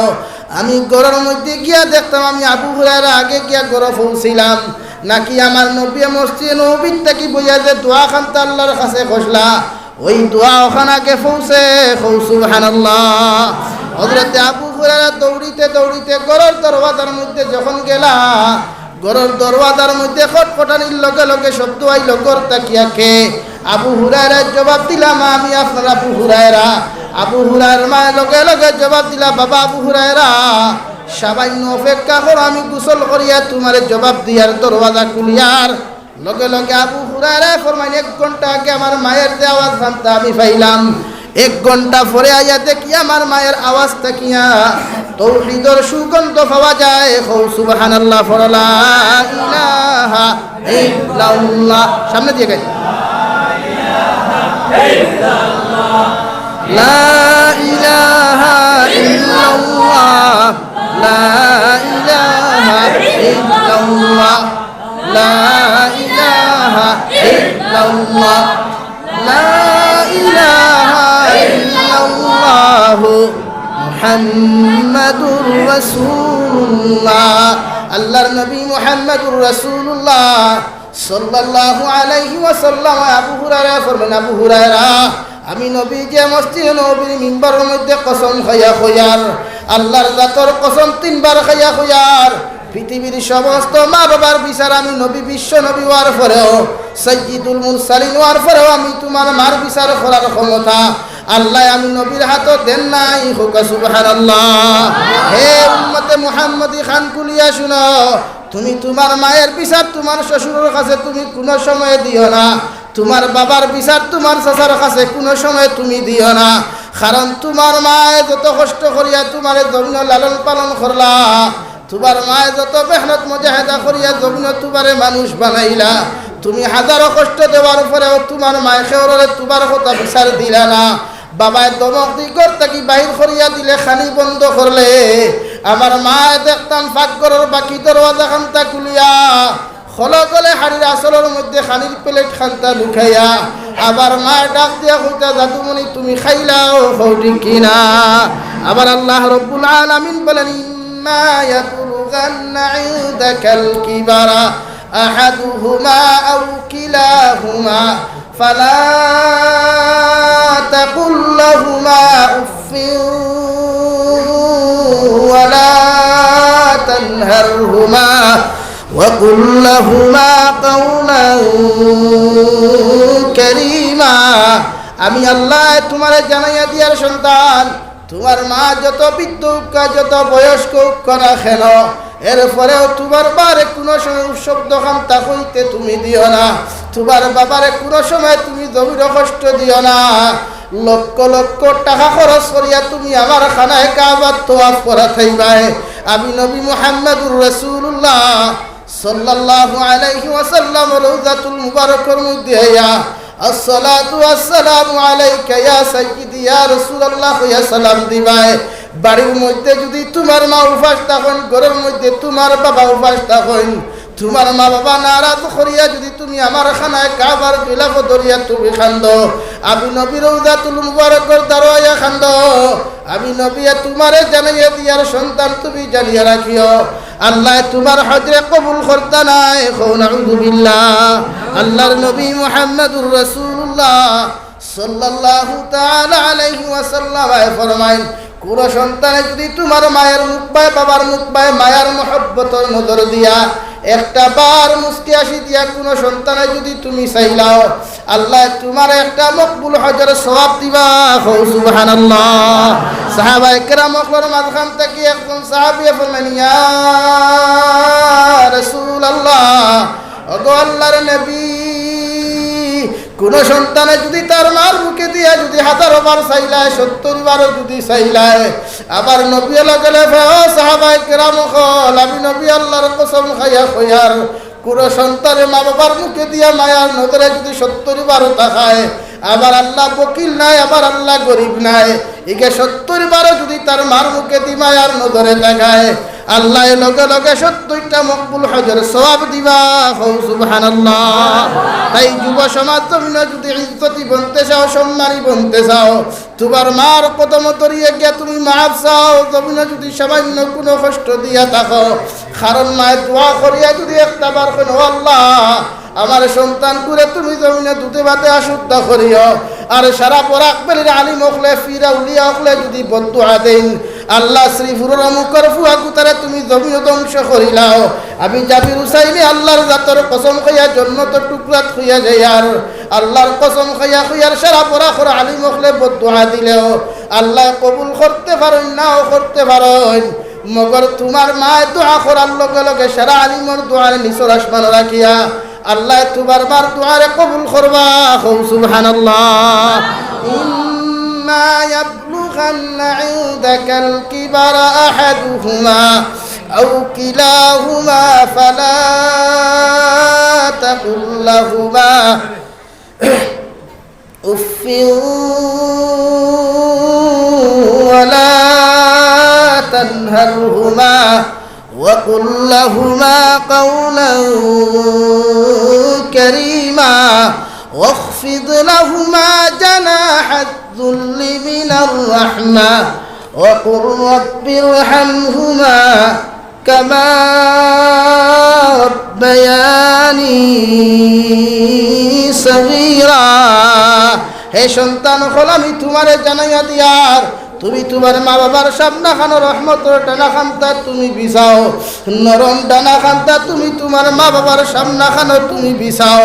আমি ঘরের মধ্যে গিয়া দেখতাম আমি আবু হুরায়রা আগে গিয়া ঘরে পৌঁছিলাম নাকি আমার নবী মসজিদে নববীর থেকে বইয়া যে দোয়া খান্তা আল্লাহর কাছে বসলা ওই দোয়া ওখানে আগে পৌঁছে সুবহানাল্লাহ হযরতে আবু হুরায়রা দৌড়িতে দৌড়িতে ঘরের দরওয়াজার মধ্যে যখন গেলা ঘরের দরওয়াজার মধ্যে খটখটানির লগে লগে শব্দ আইল ঘর তাকিয়াকে আবু হুরায়রা জবাব দিলাম আমি আপনার আবু হুরায়রা আবু হুরায়রার মা লগে লগে জবাব দিলা বাবা আবু হুরায়রা সামান্য অপেক্ষা করো, আমি গোসল করিয়া তোমার জবাব দিয়ার দরওয়াজা খুলিয়ার লগে লগে আবু হুরায়রা ফরমাইন 1 ঘন্টা আগে আমার মায়ের যে আওয়াজ শুনতে আমি পাইলাম, 1 ঘন্টা পরে আইয়া দেখি আমার মায়ের আওয়াজ থাকিয়া তৌহিদের সুগন্ধ পাওয়া যায়। হো সুবহানাল্লাহ, লা ইলাহা ইল্লাল্লাহ, সামনে দিয়ে গাই লা ইলাহা ইল্লাল্লাহ, লা ইলাহা ইল্লাল্লাহ, লা ইলাহা ইল্লাল্লাহ, লা ইলাহা ইল্লাল্লাহ মুহাম্মাদুর রাসূলুল্লাহ। আল্লাহর নবী মুহাম্মাদুর রাসূলুল্লাহ সাল্লাল্লাহু আলাইহি ওয়াসাল্লাম আবু হুরায়রা ফরমান, আবু হুরায়রা আমি নবী যে মসজিদে নববীর মিম্বারের মধ্যে কসম খাইয়া খয়ার, আল্লাহর জাতর কসম 3 বার খাইয়া খয়ার, পৃথিবীর সমস্ত মা বাবার বিচার আমি নবী বিশ্ব নবী হওয়ার পরেও, সাইয়্যিদুল মুরসালিন হওয়ার পরেও আমি তোমার মার বিচার করার ক্ষমতা আল্লাহ আমি নবীর হাতে দেন নাই। হোক সুবহানাল্লাহ। হে উম্মতে মুহাম্মদী খান কুলিয়া শুনো, তুমি তোমার মায়ের বিচার তোমার শ্বশুরের কাছে তুমি কোনো সময় দিও না, তোমার বাবার বিচার তোমার চাচার কাছে কোনো সময় তুমি দিও না, কারণ তোমার মায়ে যত কষ্ট করিয়া তোমার জমিন লালন পালন করলা, তোমার মায়ে যত মেহনত মুজাহিদা করিয়া জমিন তোমারে মানুষ বানাইলা, তুমি হাজারো কষ্ট দেওয়ার পরেও তোমার মায়ে খেওরে তোমার কথা বিচার দিলা না। বাবায় দমক দি ঘর থাকি বাহির করিয়া দিলে, খানি বন্ধ করলে আমার মায়ে দেখতাম পাকঘরের বাকি দরওয়াজা খান্তা খুলিয়া খলকলে হাড়ির আসলের মধ্যে খানির প্লেট খান্তা লুকাইয়া আবার মায়ের ডাক দিয়া কইতা, জাদুমণি তুমি খাইলাও, হৌটি কিনা। আবার আল্লাহ রব্বুল আলামিন বলেন, ইম্মা ইয়াবলুগান্না ইনদাকাল কিবারা আহাদুহুমা আও কিলাহুমা ফালা তাকুল লাহুমা উফিন ওয়ালা তানহারহুমা وقل لهما قولا كريما। আমি আল্লাহ তোমারে জানাইয়া দিয়ার সন্তান, তোমার মা যত বৃদ্ধ যত বয়স্ক করা খেল, এরপরেও তোমার বারে কোনো সময় শব্দ খান্তা হইতে তুমি দিও না, তোমার বাবারে কোনো সময় তুমি জমির কষ্ট দিও না। লক্ষ লক্ষ টাকা খরচ করিয়া তুমি আমার খানায় কাবার তোয়াফ করা থাইবাই। আমি নবী মুহাম্মদুর রাসূলুল্লাহ সাল্লাল্লাহু আলাইহি ওয়াসাল্লাম রওজাতুল মুবারাকের মধ্যে আয়া আসসালাতু ওয়াসসালামু আলাইকা ইয়া সাইয়্যিদি ইয়া রাসূলুল্লাহ ইয়া সালাম দিবাই। বাড়ির মধ্যে যদি তোমার মা উপাস থাকেন, ঘরের মধ্যে তোমার বাবা উপাস থাকেন, তোমার মা বাবা নারাজ করিয়া যদি তুমি আমার খানায় কাবার বিলাপ ধরিয়া তুমি খান্দ, আমি নবী রওজাতুল মুবারাকের দারোয়া খান্দ, আমি নবী তোমারে জানাইয়া দিয়ার সন্তান তুমি জানিয়া রাখিও, আল্লাহ তোমার হজরে কবুল করতে নাই। নাউযু বিল্লাহ। আল্লাহর নবী মুহাম্মদুর রাসূলুল্লাহ সাল্লাল্লাহু তাআলা আলাইহি ওয়াসাল্লাম ফরমাইন, কোন সন্তানে যদি তোমার মায়ের মুখ পায়, বাবার মুখ পায়, মায়ার মহব্বতের নজর দিয়া একটা বার মুস্কি আসি দিয়া কোন সন্তানে যদি তুমি চাইলাও, আল্লাহ তোমার একটা মকবুল হজের সওয়াব দিবা। সুবহানাল্লাহ। সাহাবায়ে কেরামের মাঝখান থেকে একজন সাহাবী ফরমাইন, ইয়া রাসূলুল্লাহ, ওগো আল্লাহর নবী, কোন সন্তানে যদি তার মার মুখে দিয়া যদি 1000 বার চাইলায়, 70 বারও যদি চাইলায়, আবার নবী গেলে সাহাবায়ে কেরাম হল, আমি নবী আল্লাহর কসম খাইয়া কইয়ার, কোন সন্তানের মা বাবার মুখে দিয়া মায়ার নজরে যদি 70 বারও তাকায়, আবার আল্লাহ বকিল নাই, আবার আল্লাহ গরিব নাই, একে 70 বারও যদি তার মার মুখে দি মায়ার নজরে তাকায়, আল্লাহ লগে লগে 70টা মকবুল হজের সওয়াব দিবা। সুবহানাল্লাহ। তাই যুব সমাজ তুমি যদি ইজ্জতি বনতে চাও, সম্মানী বনতে চাও, তোমার মার কদম ধরিয়ে গিয়া তুমি মাফ চাও, তুমি যদি সামান্য কোনো কষ্ট দিয়া থাকো, কারণ মায়ের দোয়া করিয়া যদি একটা বার কোনো, আল্লাহ আমার সন্তান করে তুমি জমিনে দুধে ভাতে আশুদ্ধ করিও, আর সারা পরাক বেলির আলিম হকলে ফিরা উলিয়া হকলে যদি বদদুয়া দেন, আল্লাহ শ্রীপুরের মুখর ফুয়া কুতারে তুমি জমিন ধ্বংস করিলাও, আমি জাবির হুসাইনে আল্লাহর জাতর কসম খাইয়া জন্নত টুকরাত হইয়া যাই, আর আল্লাহর কসম খাইয়া হইয়ার সারা পরাক আলিম হকলে বদদুয়া দিলেও আল্লাহ কবুল করতে পারেন নাও করতে পারেন। মগর তোমার মায় দোয়া করার লগে লগে সারা আলিমর দোয়ার নিচর আসমান রাখিয়া আল্লাহ তোমার মার দোয়ারে কবুল করবা। সুবহানাল্লাহ। ইম্মা ইয়াবলুগান্না ইনদাকাল কিবারা আহাদুহুমা আও কিলাহুমা ফালা তাকুল লাহুমা উফিন ওয়ালা تنهرهما وقل لهما قولا كريما واخفض لهما جناح الذل من الرحمة وقل رب ارحمهما كما ربياني صغيرا হে সন্তান হল আমি তোমারে জানাইয়া দিয়ার তুমি তোমার মা বাবার সামনা খানো রহমতের ডানা খান্তা তুমি বিছাও, নরম ডানা খান্তা তুমি তোমার মা বাবার সামনা খানো তুমি বিছাও।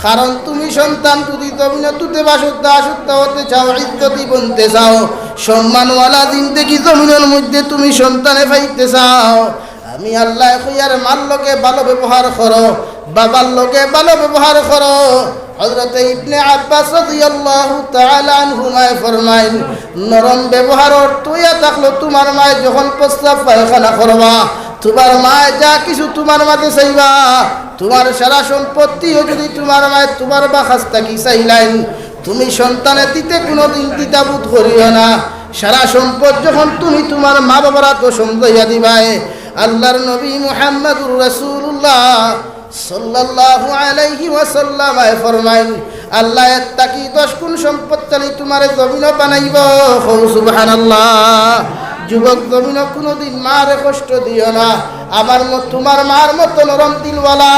কারণ তুমি সন্তান যদি তুমি তুতে বাসুদ্ধা আসুদ্ধা হতে চাও, ইজ্জতি বনতে চাও, সম্মানওয়ালা জিন্দেগি জমিনের মধ্যে তুমি সন্তানে পাইতে চাও, আমি আল্লাহ কইয়ার মার লোকে ভালো ব্যবহার করো, বাবার লোকে ভালো ব্যবহার করো। হযরত ইবনে আব্বাস রাদিয়াল্লাহু তাআলা আনহুমা ফরমাইন, নরম ব্যবহার অর্থইয়া থাকলো তোমার মায় যখন প্রস্রাব পায়খানা করবা, তোমার মায় যা কিছু তোমার মাঝে চাইবা, তোমার সারা সম্পত্তিও যদি তোমার মায় তোমার বাখাস থাকি চাইলেন, তুমি সন্তানের দিতে কোনোদিন দ্বিধাবোধ করিও না। সারা সম্পদ যখন তুমি তোমার মা বাবারা তো সমঝাইয়া দিবাই। আল্লাহর নবী মুহাম্মদুর রাসূলুল্লাহ সাল্লাল্লাহু আলাইহি ওয়াসাল্লাম ফরমাইন, আল্লাহ তাকি 10 গুণ সম্পদ চালি তোমারে জমিন বানাইব। সুবহানাল্লাহ। যুবক জমিন কোনোদিন মারে কষ্ট দিও না। আমার তোমার মার মতো নরম দিলওয়ালা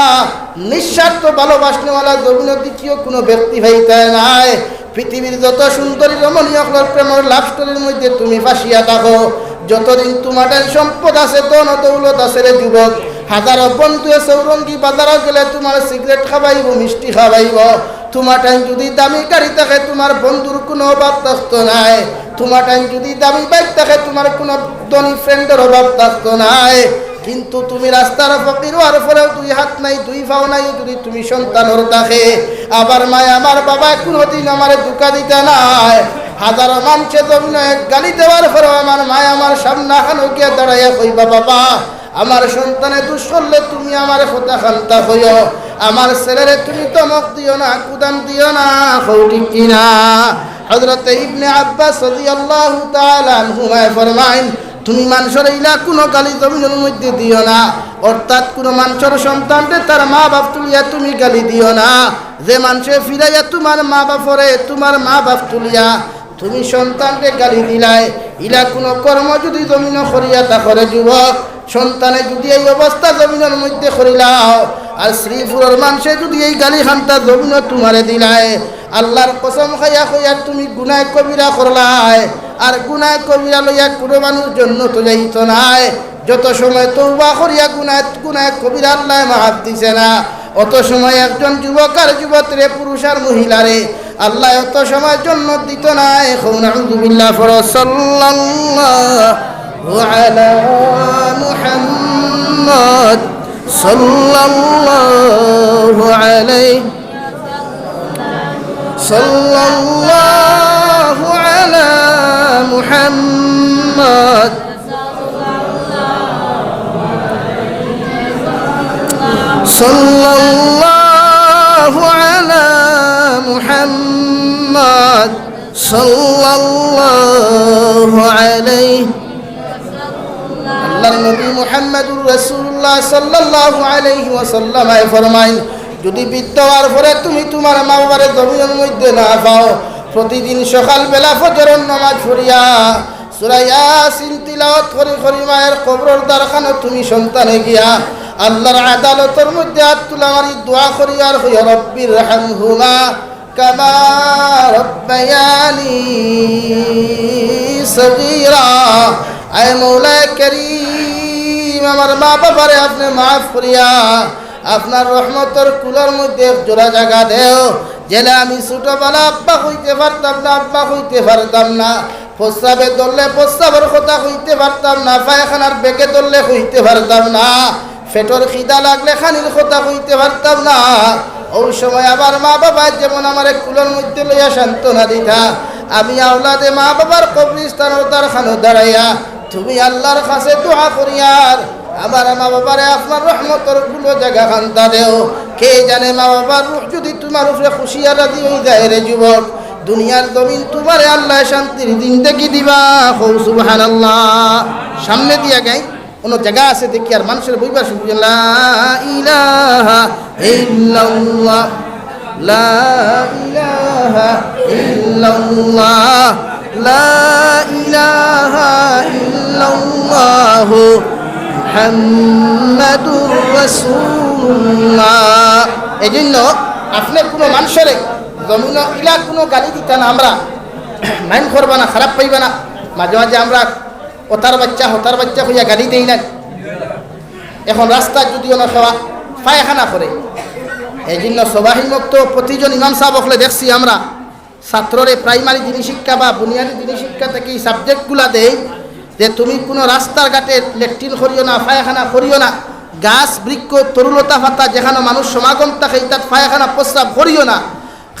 নিঃস্বার্থ ভালোবাসনেওয়ালা জমিন দ্বিতীয় কোনো ব্যক্তি হইতে নাই। পৃথিবীর যত সুন্দরী রমণীয় প্রেমের লাভ স্টোরির মধ্যে তুমি ফাঁসিয়া থাকো, যতদিন তোমার সম্পদ আছে ধন দৌলত আছে রে যুবক, হাজারো বন্ধু সৌরঙ্গী বাজারও গেলে তোমার সিগারেট খাওয়াইব, মিষ্টি খাওয়াইব। তোমার টাইম যদি দামি গাড়ি থাকে তোমার বন্ধুর কোনো অভাব থাকতো নাই, তোমার টাইম যদি দামি বাইক থাকে তোমার কোনো ধনী ফ্রেন্ডের অভাব থাকতো নাই। কিন্তু তুমি রাস্তার ফকির হওয়ার পরেও 2 হাত নাই 2 পাও নাই যদি তুমি সন্তানর থাকে, আবার মায় আমার বাবা কোনোদিন আমার ধোঁকা দিতে নাই। হাজারো মানুষে জমিন গালি দেওয়ার পরেও আমার মায় আমার সামনা খানো গিয়ে দাঁড়াইয়া কইবা, বাবা আমার সন্তানে দুষ করলে তুমি আমার কথা খান্তা হইও, আমার ছেলেরে তুমি তমক দিও না, কুদান দিও না। ঠিক কিনা? হযরত ইবনে আব্বাস রাদিয়াল্লাহু তাআলা আনহুমা ফরমাইন, তুমি মানুষের ইলা কোনো গালি জমিনের মধ্যে দিও না, অর্থাৎ কোনো মানুষের সন্তানকে তার মা বাপ তুলিয়া তুমি গালি দিও না। যে মানুষে ফিরাইয়া তোমার মা বাপরে তোমার মা বাপ তুলিয়া তুমি সন্তানকে গালি দিলাই, ইলা কোনো কর্ম যদি জমিন করিয়া তা করে যুবক, সন্তানে যদি এই অবস্থা জমিনের মধ্যে করিলাও, আর শ্রীপুরের মানুষে যদি এই গালি খান্তা জমিন তোমারে দিলাই, আল্লাহর কসম খাইয়া কইয়া তুমি গুনাহ কবিরা করলাই। আর গুনাহ কবিরা লইয়া কোনো মানুষ জন্য তো যাইত নাই। যত সময় তওবা করিয়া গুনাহ কবিরা আল্লাহ মাফ দিছে না, অত সময় একজন যুবক আর যুবতীরে, পুরুষ আর মহিলারে আল্লাহ অত সময় জন্য দিত নাই। নাউযু বিল্লাহ। সাল্লাল্লাহু আলা মুহাম্মদ সাল্লাল্লাহু আলাইহি সাল্লাল্লাহু আলা মুহাম্মদ সাল্লাল্লাহু আলা মুহাম্মদ সাল্লাল্লাহু আলাইহি। আল্লাহর নবী মুহাম্মদুর রাসূলুল্লাহ সাল্লাল্লাহু আলাইহি ওয়াসাল্লাম ফরমাইন, যদি বৃদ্ধ হওয়ার পরে তুমি তোমার মা বাবার জমিনের মধ্যে না পাও, প্রতিদিন সকালবেলা ফজরের নামাজ পড়িয়া সূরা ইয়াসিন তিলাওয়াত করি মায়ের কবরের দ্বারখানে তুমি সন্তানে গিয়া আল্লাহর আদালতের মধ্যে হাত তুলা মারি দোয়া করি আর হইয়া রব্বির রহমহুমা কামা রব্বায়ানি সগীরা। আয় মৌলা করিম, আমার মা বাবারে আপনি মাফ করিয়া আপনার রহমতের কুলার মধ্যে জোড়া জায়গা দেও, জেলে আমি ছোটবেলা আব্বা হইতে পারতাম না, আব্বা হইতে পারতাম না, প্রস্রাবে ধরলে প্রস্রাবের কথা কইতে পারতাম না, পায়খানার বেগে ধরলে কইতে পারতাম না, পেটর খিদা লাগলে খানির কথা কইতে পারতাম না। ওই সময় আবার মা বাবা যেমন আমার কুলের মধ্যে লইয়া সান্ত্বনা দিতা, আমি আওলাদে মা বাবার কবরস্থানের দ্বার খানো দাঁড়াইয়া তুমি আল্লাহর কাছে দোয়া করিয়ার আমার মা বাবারে আপনার রহমতের গুলো জায়গা খান্তা দেও। কে জানে মা বাবার রূহ যদি তোমার উপরে খুশি আর রাজি হয়ে যায় রে যুবক, দুনিয়ার জমিন তোমারে আল্লাহ শান্তির দিন দেখি দিবা। সুবহানাল্লাহ। সামনে দিয়া গাই কোনো জায়গা আছে দেখি আর মানুষের বইবার শুনছি লা ইলাহা ইল্লাল্লাহ লা ইলাহা ইল্লাল্লাহ লা ইলাহা ইল্লাল্লাহ মুহাম্মাদুর রাসূলুল্লাহ। এজন্য আপনি কোনো মানুষের জমিন ইলা কোনো গালি দিতা না, আমরা মাইন্ড করবা না, খারাপ পাইবা না। মাঝে মাঝে আমরা হতার বাচ্চা হইয়া গালি দেই না। এখন রাস্তা যদিও না খাওয়া পায়খানা করে, এই জন্য সবাই মুক্ত প্রতিজন ইমাম সাহেব হলে দেখছি আমরা ছাত্ররে প্রাইমারি জিনিস শিক্ষা বা বুনিয়াদী জিনিস শিক্ষা থেকে এই সাবজেক্টগুলা দেই যে তুমি কোনো রাস্তার ঘাটে ল্যাট্রিন করিও না, পায়খানা করিও না, গাছ বৃক্ষ তরুলতা পাতা যেখানে মানুষ সমাগম থাকে তার পায়খানা প্রস্রাব করিও না।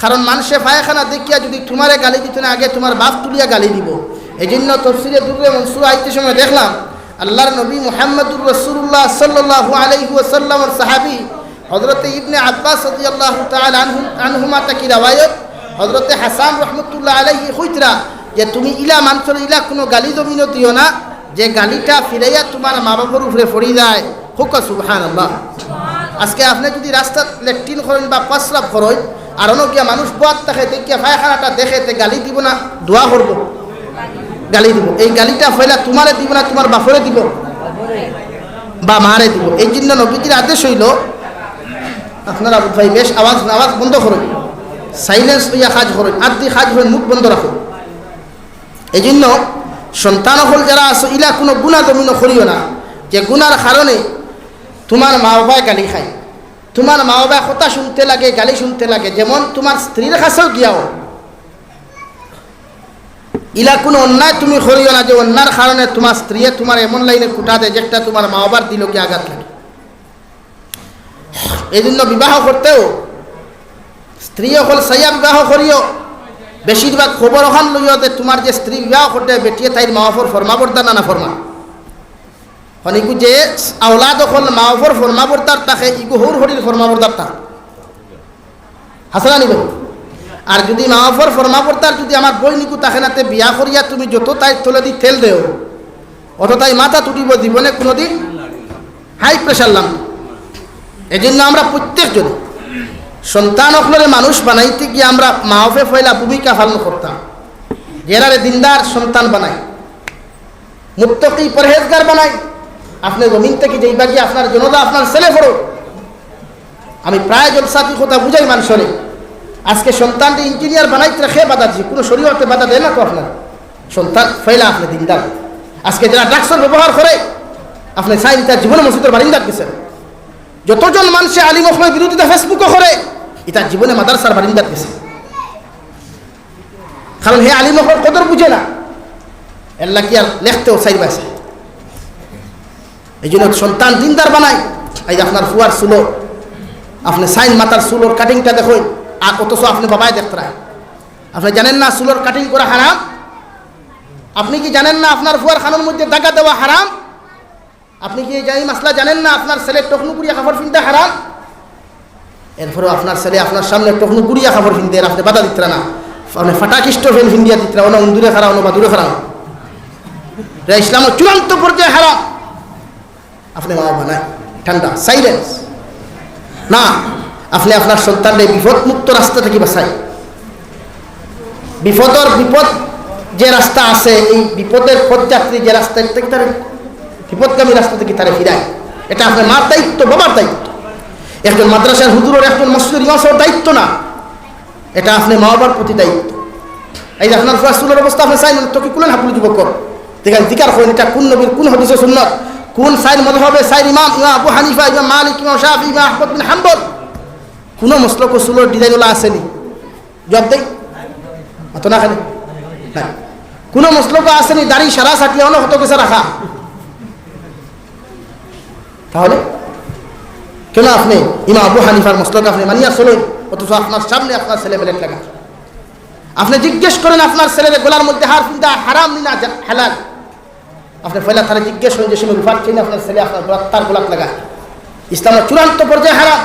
কারণ মানুষে পায়খানা দেখিয়া যদি তোমারে গালি দিত না, আগে তোমার বাপ তুলিয়া গালি দিব। এই জন্য তফসিরে দুর্রে মনসুর আইতে সময় দেখলাম আল্লাহর নবী মুহাম্মদুর রাসূলুল্লাহ সাল্লাল্লাহু আলাইহি ওয়াসাল্লামের সাহাবী হযরত ইবনে আব্বাস রাদিয়াল্লাহু তাআলা আনহুমা তাকি রওয়ায়াত হযরত হাসান রাহমাতুল্লাহ আলাইহি কইতরা যে তুমি ইলা মানুষের ইলা কোনো গালি জমিনও দিও না যে গালিটা ফিরাইয়া তোমার মা বাবার উপরে পড়ি যায়। হুক সুবহানাল্লাহ। আজকে আপনি যদি রাস্তা ল্যাট্রিন করেন বা প্রস্রাব করেন আর অন্য গিয়া মানুষ বাদ থাকে দেখিয়া পায়খানাটা দেখে গালি দিব না, দোয়া করব, গালি দিব। এই গালিটা ফেলা তোমারে দিব না, তোমার বাপরে দিব বা মারে দিব। এই জন্য নবীজির আদেশ হইল আপনারা ভাই বেশ আওয়াজ বন্ধ করুন, সাইলেন্স হইয়া কাজ করুন, আদি কাজ হয়ে মুখ বন্ধ রাখুন। এই জন্য সন্তান হল যারা আছো ইলা কোনো গুণা জমিন করিও না যে গুনার কারণে তোমার মা বাবায় গালি খায়, তোমার মা বাবা কথা শুনতে লাগে, গালি শুনতে লাগে। যেমন তোমার স্ত্রীর কাছেও গিয়াও ইলা কোনো অন্যায় তুমি করিও না যে অন্যার কারণে তোমার স্ত্রী তোমার এমন লাইনে কুটা দেয় যেটা তোমার মা বাবার দিল কি আঘাত লাগে। এই জন্য বিবাহ করতেও স্ত্রী হল সাইয়া বিবাহ করিও। বেশিরভাগ খবর ওখান লইও যে তোমার যে স্ত্রী বিবাহ করতে বেটিয়ে তাইর মা বাপর ফরমাবর্দার না না ফরমা হনিকু যে আওলাদ হল মা বাপর ফরমাবর্দার তাকে ইগু হৌর হরির ফরমাবর্দার তা হাসলা নিব। আর যদি মা বাপর ফরমাবর্দার যদি আমার বই নিকু তাকে নাতে বিয়া করিয়া তুমি যত তাই তলে দি তেল দেও অত তাই মাথা তুটিব জীবনে কোনোদিন হাই প্রেশার লাম। এই জন্য আমরা প্রত্যেকজন সন্তান অকলরে মানুষ বানাইতে গিয়ে আমরা মা বাপে ফয়লা ভূমিকা পালন করতাম। যেরারে দিনদার সন্তান বানাই, মুত্তাকি পরহেজগার বানাই, আপনি জমিন থেকে যেইবা গিয়ে আপনার জনতা আপনার ছেলে পড়ো। আমি প্রায় জলসাতি কথা বুঝাই মানুষরে আজকে সন্তানটি ইঞ্জিনিয়ার বানাইতে রেখে বাধা দিচ্ছে, কোনো শরীয়তে বাধা দেয় না তো আপনার সন্তান ফয়লা আপনি দিনদার। আজকে যারা ড্রাগসের ব্যবহার করে আপনি চাই তার জীবনে মসজিদের বারিন্দার দিচ্ছেন। যতজন মানুষে আলিম ওসমানের বিরোধিতা ফেসবুকও করে তার জীবনে মাদ্রাসার বারিন্দার দিছে। কারণ হে আলিম ওসমান কদর বুঝে না, আল্লাহ কি আর লেখতেও চাইবাছে। এই জন্য সন্তান দিনদার বানায়। এই যে আপনার ফুয়ার চুলো আপনি সাইন মাতার চুলোর কাটিংটা দেখুন, আর অথচ আপনি বাবাই দেখতে রায়। আপনি জানেন না চুলোর কাটিং করা হারাম? আপনি কি জানেন না আপনার ফুয়ার খানোর মধ্যে দাগা দেওয়া হারাম? আপনি কি এই মাসলা জানেন না আপনার ছেলে টকনু গুড়িয়া কাপড় কিনতে হারাম? এরপরেও আপনার ছেলে আপনার সামনে টকনু গুড়িয়া কাপড় কিনতে আপনি বাধা দিতে না, আপনি ফাটাকিষ্ট ফেল ফিন্দিয়া দিতে না, উন্দুরে খারাপ বা দূরে খারাপ। ইসলামের চূড়ান্ত পর্যায়ে হারাম। আপনি মা বাবা নাই ঠান্ডা সাইলেন্স না, আপনি আপনার সন্তানকে বিপদ মুক্ত রাস্তা থেকে বাঁচাই। বিপদ যে রাস্তা আছে এই বিপদের পথযাত্রী যে রাস্তা থেকে তার বিপদগামী রাস্তা থেকে তারা ফিরায়, এটা আপনার মার দায়িত্ব, বাবার দায়িত্ব। একজন মাদ্রাসার হুজুরের একজন মসজিদের ইমামের দায়িত্ব না, এটা আপনি মা বাবার প্রতি দায়িত্ব। এই যে আপনার রাসূলের অবস্থা আপনি চাই তো কি কুলেন হাপুল যুবক দেখেন জিকার করেন এটা কোন নবীর কোন হাদিসে সুন্নাত কোন সাইর মাযহাবে সাইর ইমাম আবু হানিফা, ইমাম মালিক, ইমাম শাফি, ইমাম আহমদ বিন হাম্বল কোন মসলক রাসূলের ডিজাইনওয়ালা আসেনি? জবাব দেই অত না খালি না। কোনো মসলক আসেনি দাড়ি সারা সাটিয়ে অনেক হতো কেসে রাখা? তাহলে কেন আপনি ইমাম আবু হানিফার মসলক আপনি মানিয়া চলেন, অথচ আপনার সামনে আপনার ছেলে বেলেট লাগা? আপনি জিজ্ঞেস করেন আপনার ছেলের গোলার মধ্যে হার ফিন্দা হারাম না হালাল? আপনি পয়লা তারা জিজ্ঞেস করেন যে সে রুফার চেয়ে আপনার ছেলে আপনার গোলাপ তার গোলাপ লাগা ইসলামের চূড়ান্ত পর্যায়ে হারাম।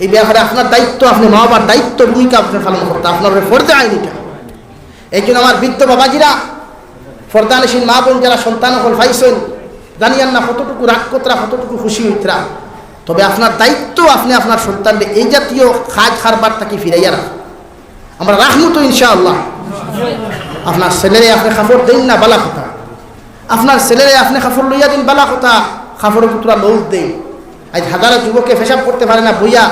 এই ব্যাপারে আপনার দায়িত্ব, আপনি মা বাবার দায়িত্ব ভূমিকা আপনি পালন করতে, আপনার ফর্দে আইনিটা। এই জন্য আমার বৃদ্ধ বাবাজিরা, ফর্দানসীন মা বোন যারা সন্তান হল ভাইসেন, জানিয়ান না কতটুকু রাগ কতরা, কতটুকু খুশি হইতরা, তবে আপনার দায়িত্ব আপনি আপনার সন্তানকে এই জাতীয় খাজ খারবার তাকে ফিরাইয়া রাখ। আমরা রাখবো তো ইনশাআল্লাহ। আপনার ছেলেরে আপনি খাফর দিন না বালা কথা, আপনার ছেলেরে আপনি খাফর লইয়া দিন বালা কথা, খাফরের পুতরা লোক দেই। আজ হাজারো যুবকে ফেসাব করতে পারে না বইয়া,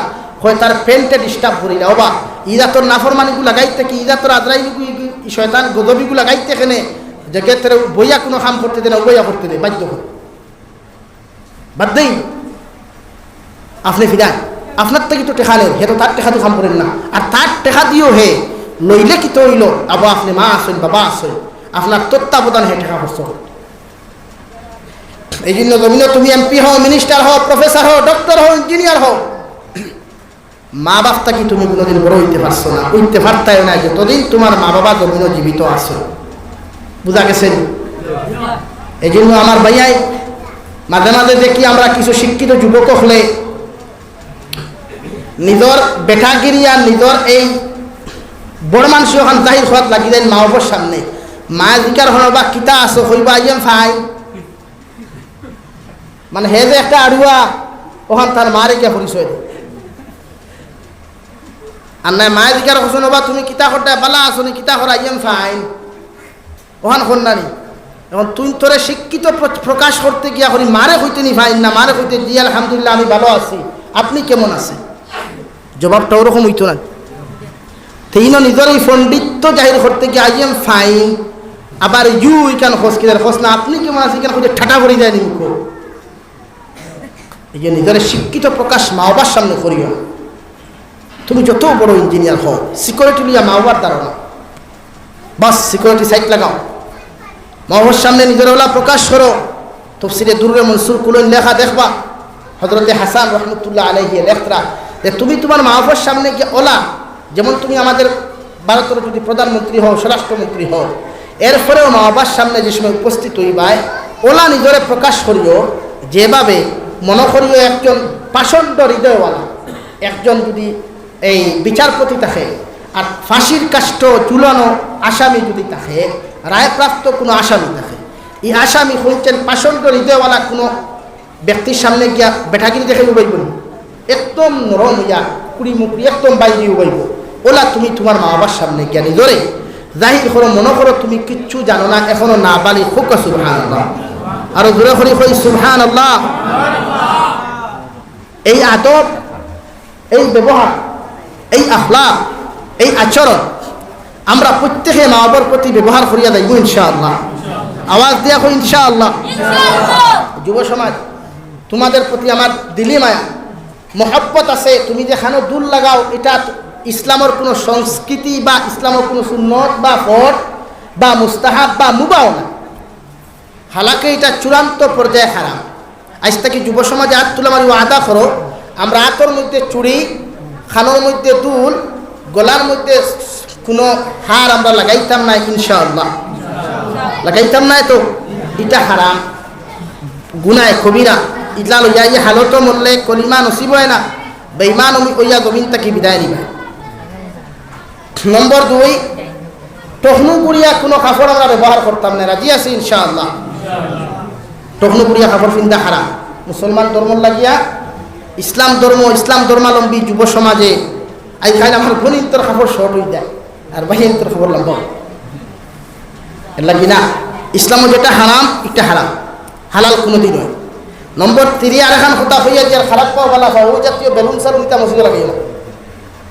হয় তার পেন্টে ডিস্টার্ব করি না ওবা ইদা তোর নাফরমানিগুলা গাইতে কি, ইদা তোর আদ্রাইনি শয়তান গদবিগুলা গাইতে এখানে যে গেতের বইয়া কোনো কাম করতে দেয় না, বইয়া করতে দেয় বাধ্য করে বাদ দেই। আপনি ফিরান আপনার থেকে তো টেকা নেই, হে তো তার টেকা তো কাম করেন না, আর তার টেকা দিও হে লইলে কি তো হইল আবার আপনি মা আসেন বাবা আসেন, আপনার তত্ত্বাবধান হে টেকা খরচ। এই জন্য জমিনে তুমি এমপি হও, মিনিস্টার হও, প্রফেসর হও, ডক্টর হও, ইঞ্জিনিয়ার হও, মা বাপটা কি তুমি কোনোদিন বড় হইতে পারছো না, উঠতে পারতাই না যতদিন তোমার মা বাবা জমিনে জীবিত আছে। বুঝা গেছেন? এই জন্য আমার ভাইয়াই মাঝে মাঝে দেখি আমরা কিছু শিক্ষিত যুবক হলে নিজের বেটাগিরি আর নিজের এই বড় মানুষ ওখান জাহির হওয়াত লাগি দেন মা বাবার সামনে। মা জিকার হল বা কিতা আছো হইবা আইম ফাই, মানে হে যে একটা আড়ুয়া ওখান তার মারে গিয়া পরিচয় দেয়। আর নাই মায়ের জিকার হোসেন বা তুমি কিতা করতে বালা আছো নি, কিতা করা আইম ফাইন ওখান কন্যানি। এখন তুই তোরে শিক্ষিত প্রকাশ করতে গিয়া করি মারে হইতে নি ফাইন না, মারে হইতে জি আলহামদুলিল্লাহ আমি ভালো আছি, আপনি কেমন আছেন? জবাবটা ওরকম হইতো না। তেইন নিজের এই পণ্ডিত্য জাহির করতে গিয়ে আইএম ফাইন, আবার ইউ কেন খোঁজ কিনার খোঁজ না আপনি কেমন আছেন কেন খুঁজে ঠাটা করে যায় মুখ। এই যে নিজের শিক্ষিত প্রকাশ মা বাবার সামনে করিও। তুমি যত বড় ইঞ্জিনিয়ার হও, সিকিউরিটি লিয়া মা বাবার ধারণা বাস সিকিউরিটি সাইট লাগাও, মা বাবার সামনে নিজের ওলা প্রকাশ করো। তফসিরে দুররে মনসুর কুলন লেখা দেখবা, হযরতে হাসান রহমতুল্লাহ আলাইহি লেখরা যে তুমি তোমার মা বাবার সামনে গিয়ে ওলা, যেমন তুমি আমাদের ভারতের যদি প্রধানমন্ত্রী হও, স্বরাষ্ট্রমন্ত্রী হও, এরপরেও মা বাবার সামনে যে সময় উপস্থিত হইবাই ওলা নিজরে প্রকাশ করিও, যেভাবে মনে করিও একজন পাষণ্ড হৃদয়ওয়ালা একজন যদি এই বিচারপতি থাকে, আর ফাঁসির কাষ্ঠ ঝুলানো আসামি যদি থাকে, রায়প্রাপ্ত কোনো আসামি থাকে, এই আসামি হচ্ছেন পাষণ্ড হৃদয়ওয়ালা কোনো ব্যক্তির সামনে গিয়া বেঠাগিরি দেখে উবাইব না, একদম নরম ইয়া কুড়ি মুকুড়ি একদম বাইরে উবাইব। ওলা তুমি তোমার মা বাবার সামনে গিয়া নিজরে জাহির করো, মনে করো তুমি কিচ্ছু জানো না, এখনো না বালি হোক সুবহানাল্লাহ, আরো জোরে করে কই সুবহানাল্লাহ। এই আদব, এই ব্যবহার, এই আখলাক, এই আচরণ আমরা প্রত্যেকে মা বাবার প্রতি ব্যবহার করিয়া যাইব ইনশাআল্লাহ। আওয়াজ দিয়া কই ইনশাআল্লাহ। যুব সমাজ, তোমাদের প্রতি আমার দিলি মায়া মহব্বত আছে। তুমি যেখানে দূর লাগাও, এটা ইসলামের কোনো সংস্কৃতি বা ইসলামের কোনো সুন্নত বা ফরজ বা মুস্তাহাব বা মুবাহ না, হালাকে এটা চূড়ান্ত পর্যায়ে হারাম। আজ থেকে যুব সমাজে হাত তুলে আমার ওয়াদা করো, আমরা হাতের মধ্যে চুড়ি, খানোর মধ্যে দুল, গলার মধ্যে কোনো হার আমরা লাগাইতাম না ইনশাআল্লাহ, লাগাইতাম না। তো এটা হারাম, গুনায় কবিরা। ইটলা লইয়া এই হালত মরলে কলিমা নসিব হয় না, বেঈমান ওইয়া জমিন তাকে বিদায় নিবা। নম্বর 2, টহনু পুরিয়া কোনো কাপড় আমরা ব্যবহার করতাম না, রাজি আছি ইনশাআল্লাহ। টহনু পুরিয়া কাপড় পিন্ধা হারাম। মুসলমান ধর্ম লাগিয়া ইসলাম ধর্মাবলম্বী যুব সমাজে আই খাইলে আমার বোনিন্তর কাপড় শর্ট হয়ে যায় আর বাহিন্তর খবর লম্বা এর লাগি না। ইসলামও যেটা হারাম এটা হারাম, হালাল কোনোদিন নয়। নম্বর 3 আর এখন কথা হইয়া যে খারাপ পাওয়া বলা হয় ও জাতীয় বেলুন সার উইটা মসজিদে লাগিয়ে না,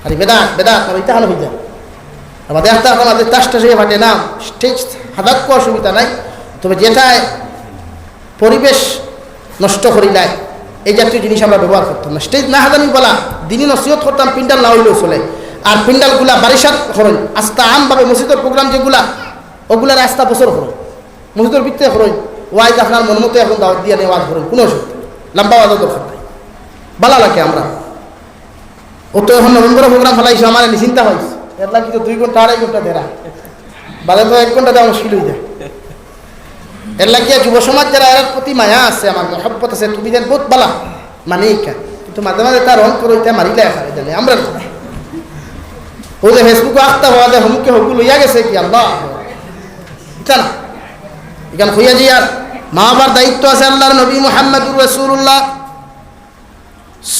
আরে বেদাত বেদাত ওইটা হানো হয়ে যায়। আমাদের একটা আমাদের তাসটা সে ফাটে না, স্টেজ হাদাত কো অসুবিধা নাই, তবে যেটায় পরিবেশ নষ্ট করিলায় এই জাতীয় জিনিস আমরা ব্যবহার করতাম না। স্টেজ না হাজানি বলা দিনই নসিহত করতাম, পিন্ডাল না হইলেও চলে। আর পিন্ডালগুলা বারিশাত করেন আস্তা আমভাবে মসজিদের প্রোগ্রাম যেগুলা ওগুলা রাস্তা বছর করো মসজিদের ভিতরে করো ওয়াইজ আপনার মন মতো এখন দাওয়াত দিয়ে নেই ওয়াজ করুন কোনো অসুবিধা লম্বা ওয়াজও দরকার নাই ভালো লাগে আমরা ও তো এখন নভেম্বরের প্রোগ্রাম ফেলাইছো আমার চিন্তা হয়েছে এর লাগে তো 2 ঘন্টা 2.5 ঘন্টা দেরা বাদে তো 1 ঘন্টা দেওয়া মুশকিল হয়ে যায় এর লাগে যুব সমাজ যারা এর প্রতি মায়া আছে আমার মহব্বত আছে তুমি যেন বহুত বালা মানে কিন্তু মাঝে মাঝে তার রং করে মারিলে এখানে জানে আমরা ও যে ফেসবুকে আস্তা হওয়া যায় হুমকে হুকু লইয়া গেছে কি আল্লাহ এটা না এখানে হইয়া যে আর মা বাবার দায়িত্ব আছে আল্লাহর নবী মুহাম্মদুর রাসূলুল্লাহ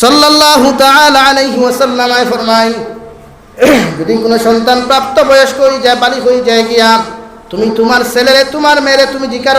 সাল্লাল্লাহু তাআলা আলাইহি ওয়াসাল্লাম ফরমায় যদি কোনো সন্তান প্রাপ্ত বয়স্ক হয়ে যায় বালিগ হয়ে যায় গিয়া তুমি তোমার ছেলেরে তোমার মেয়েরে তুমি জিজ্ঞাসা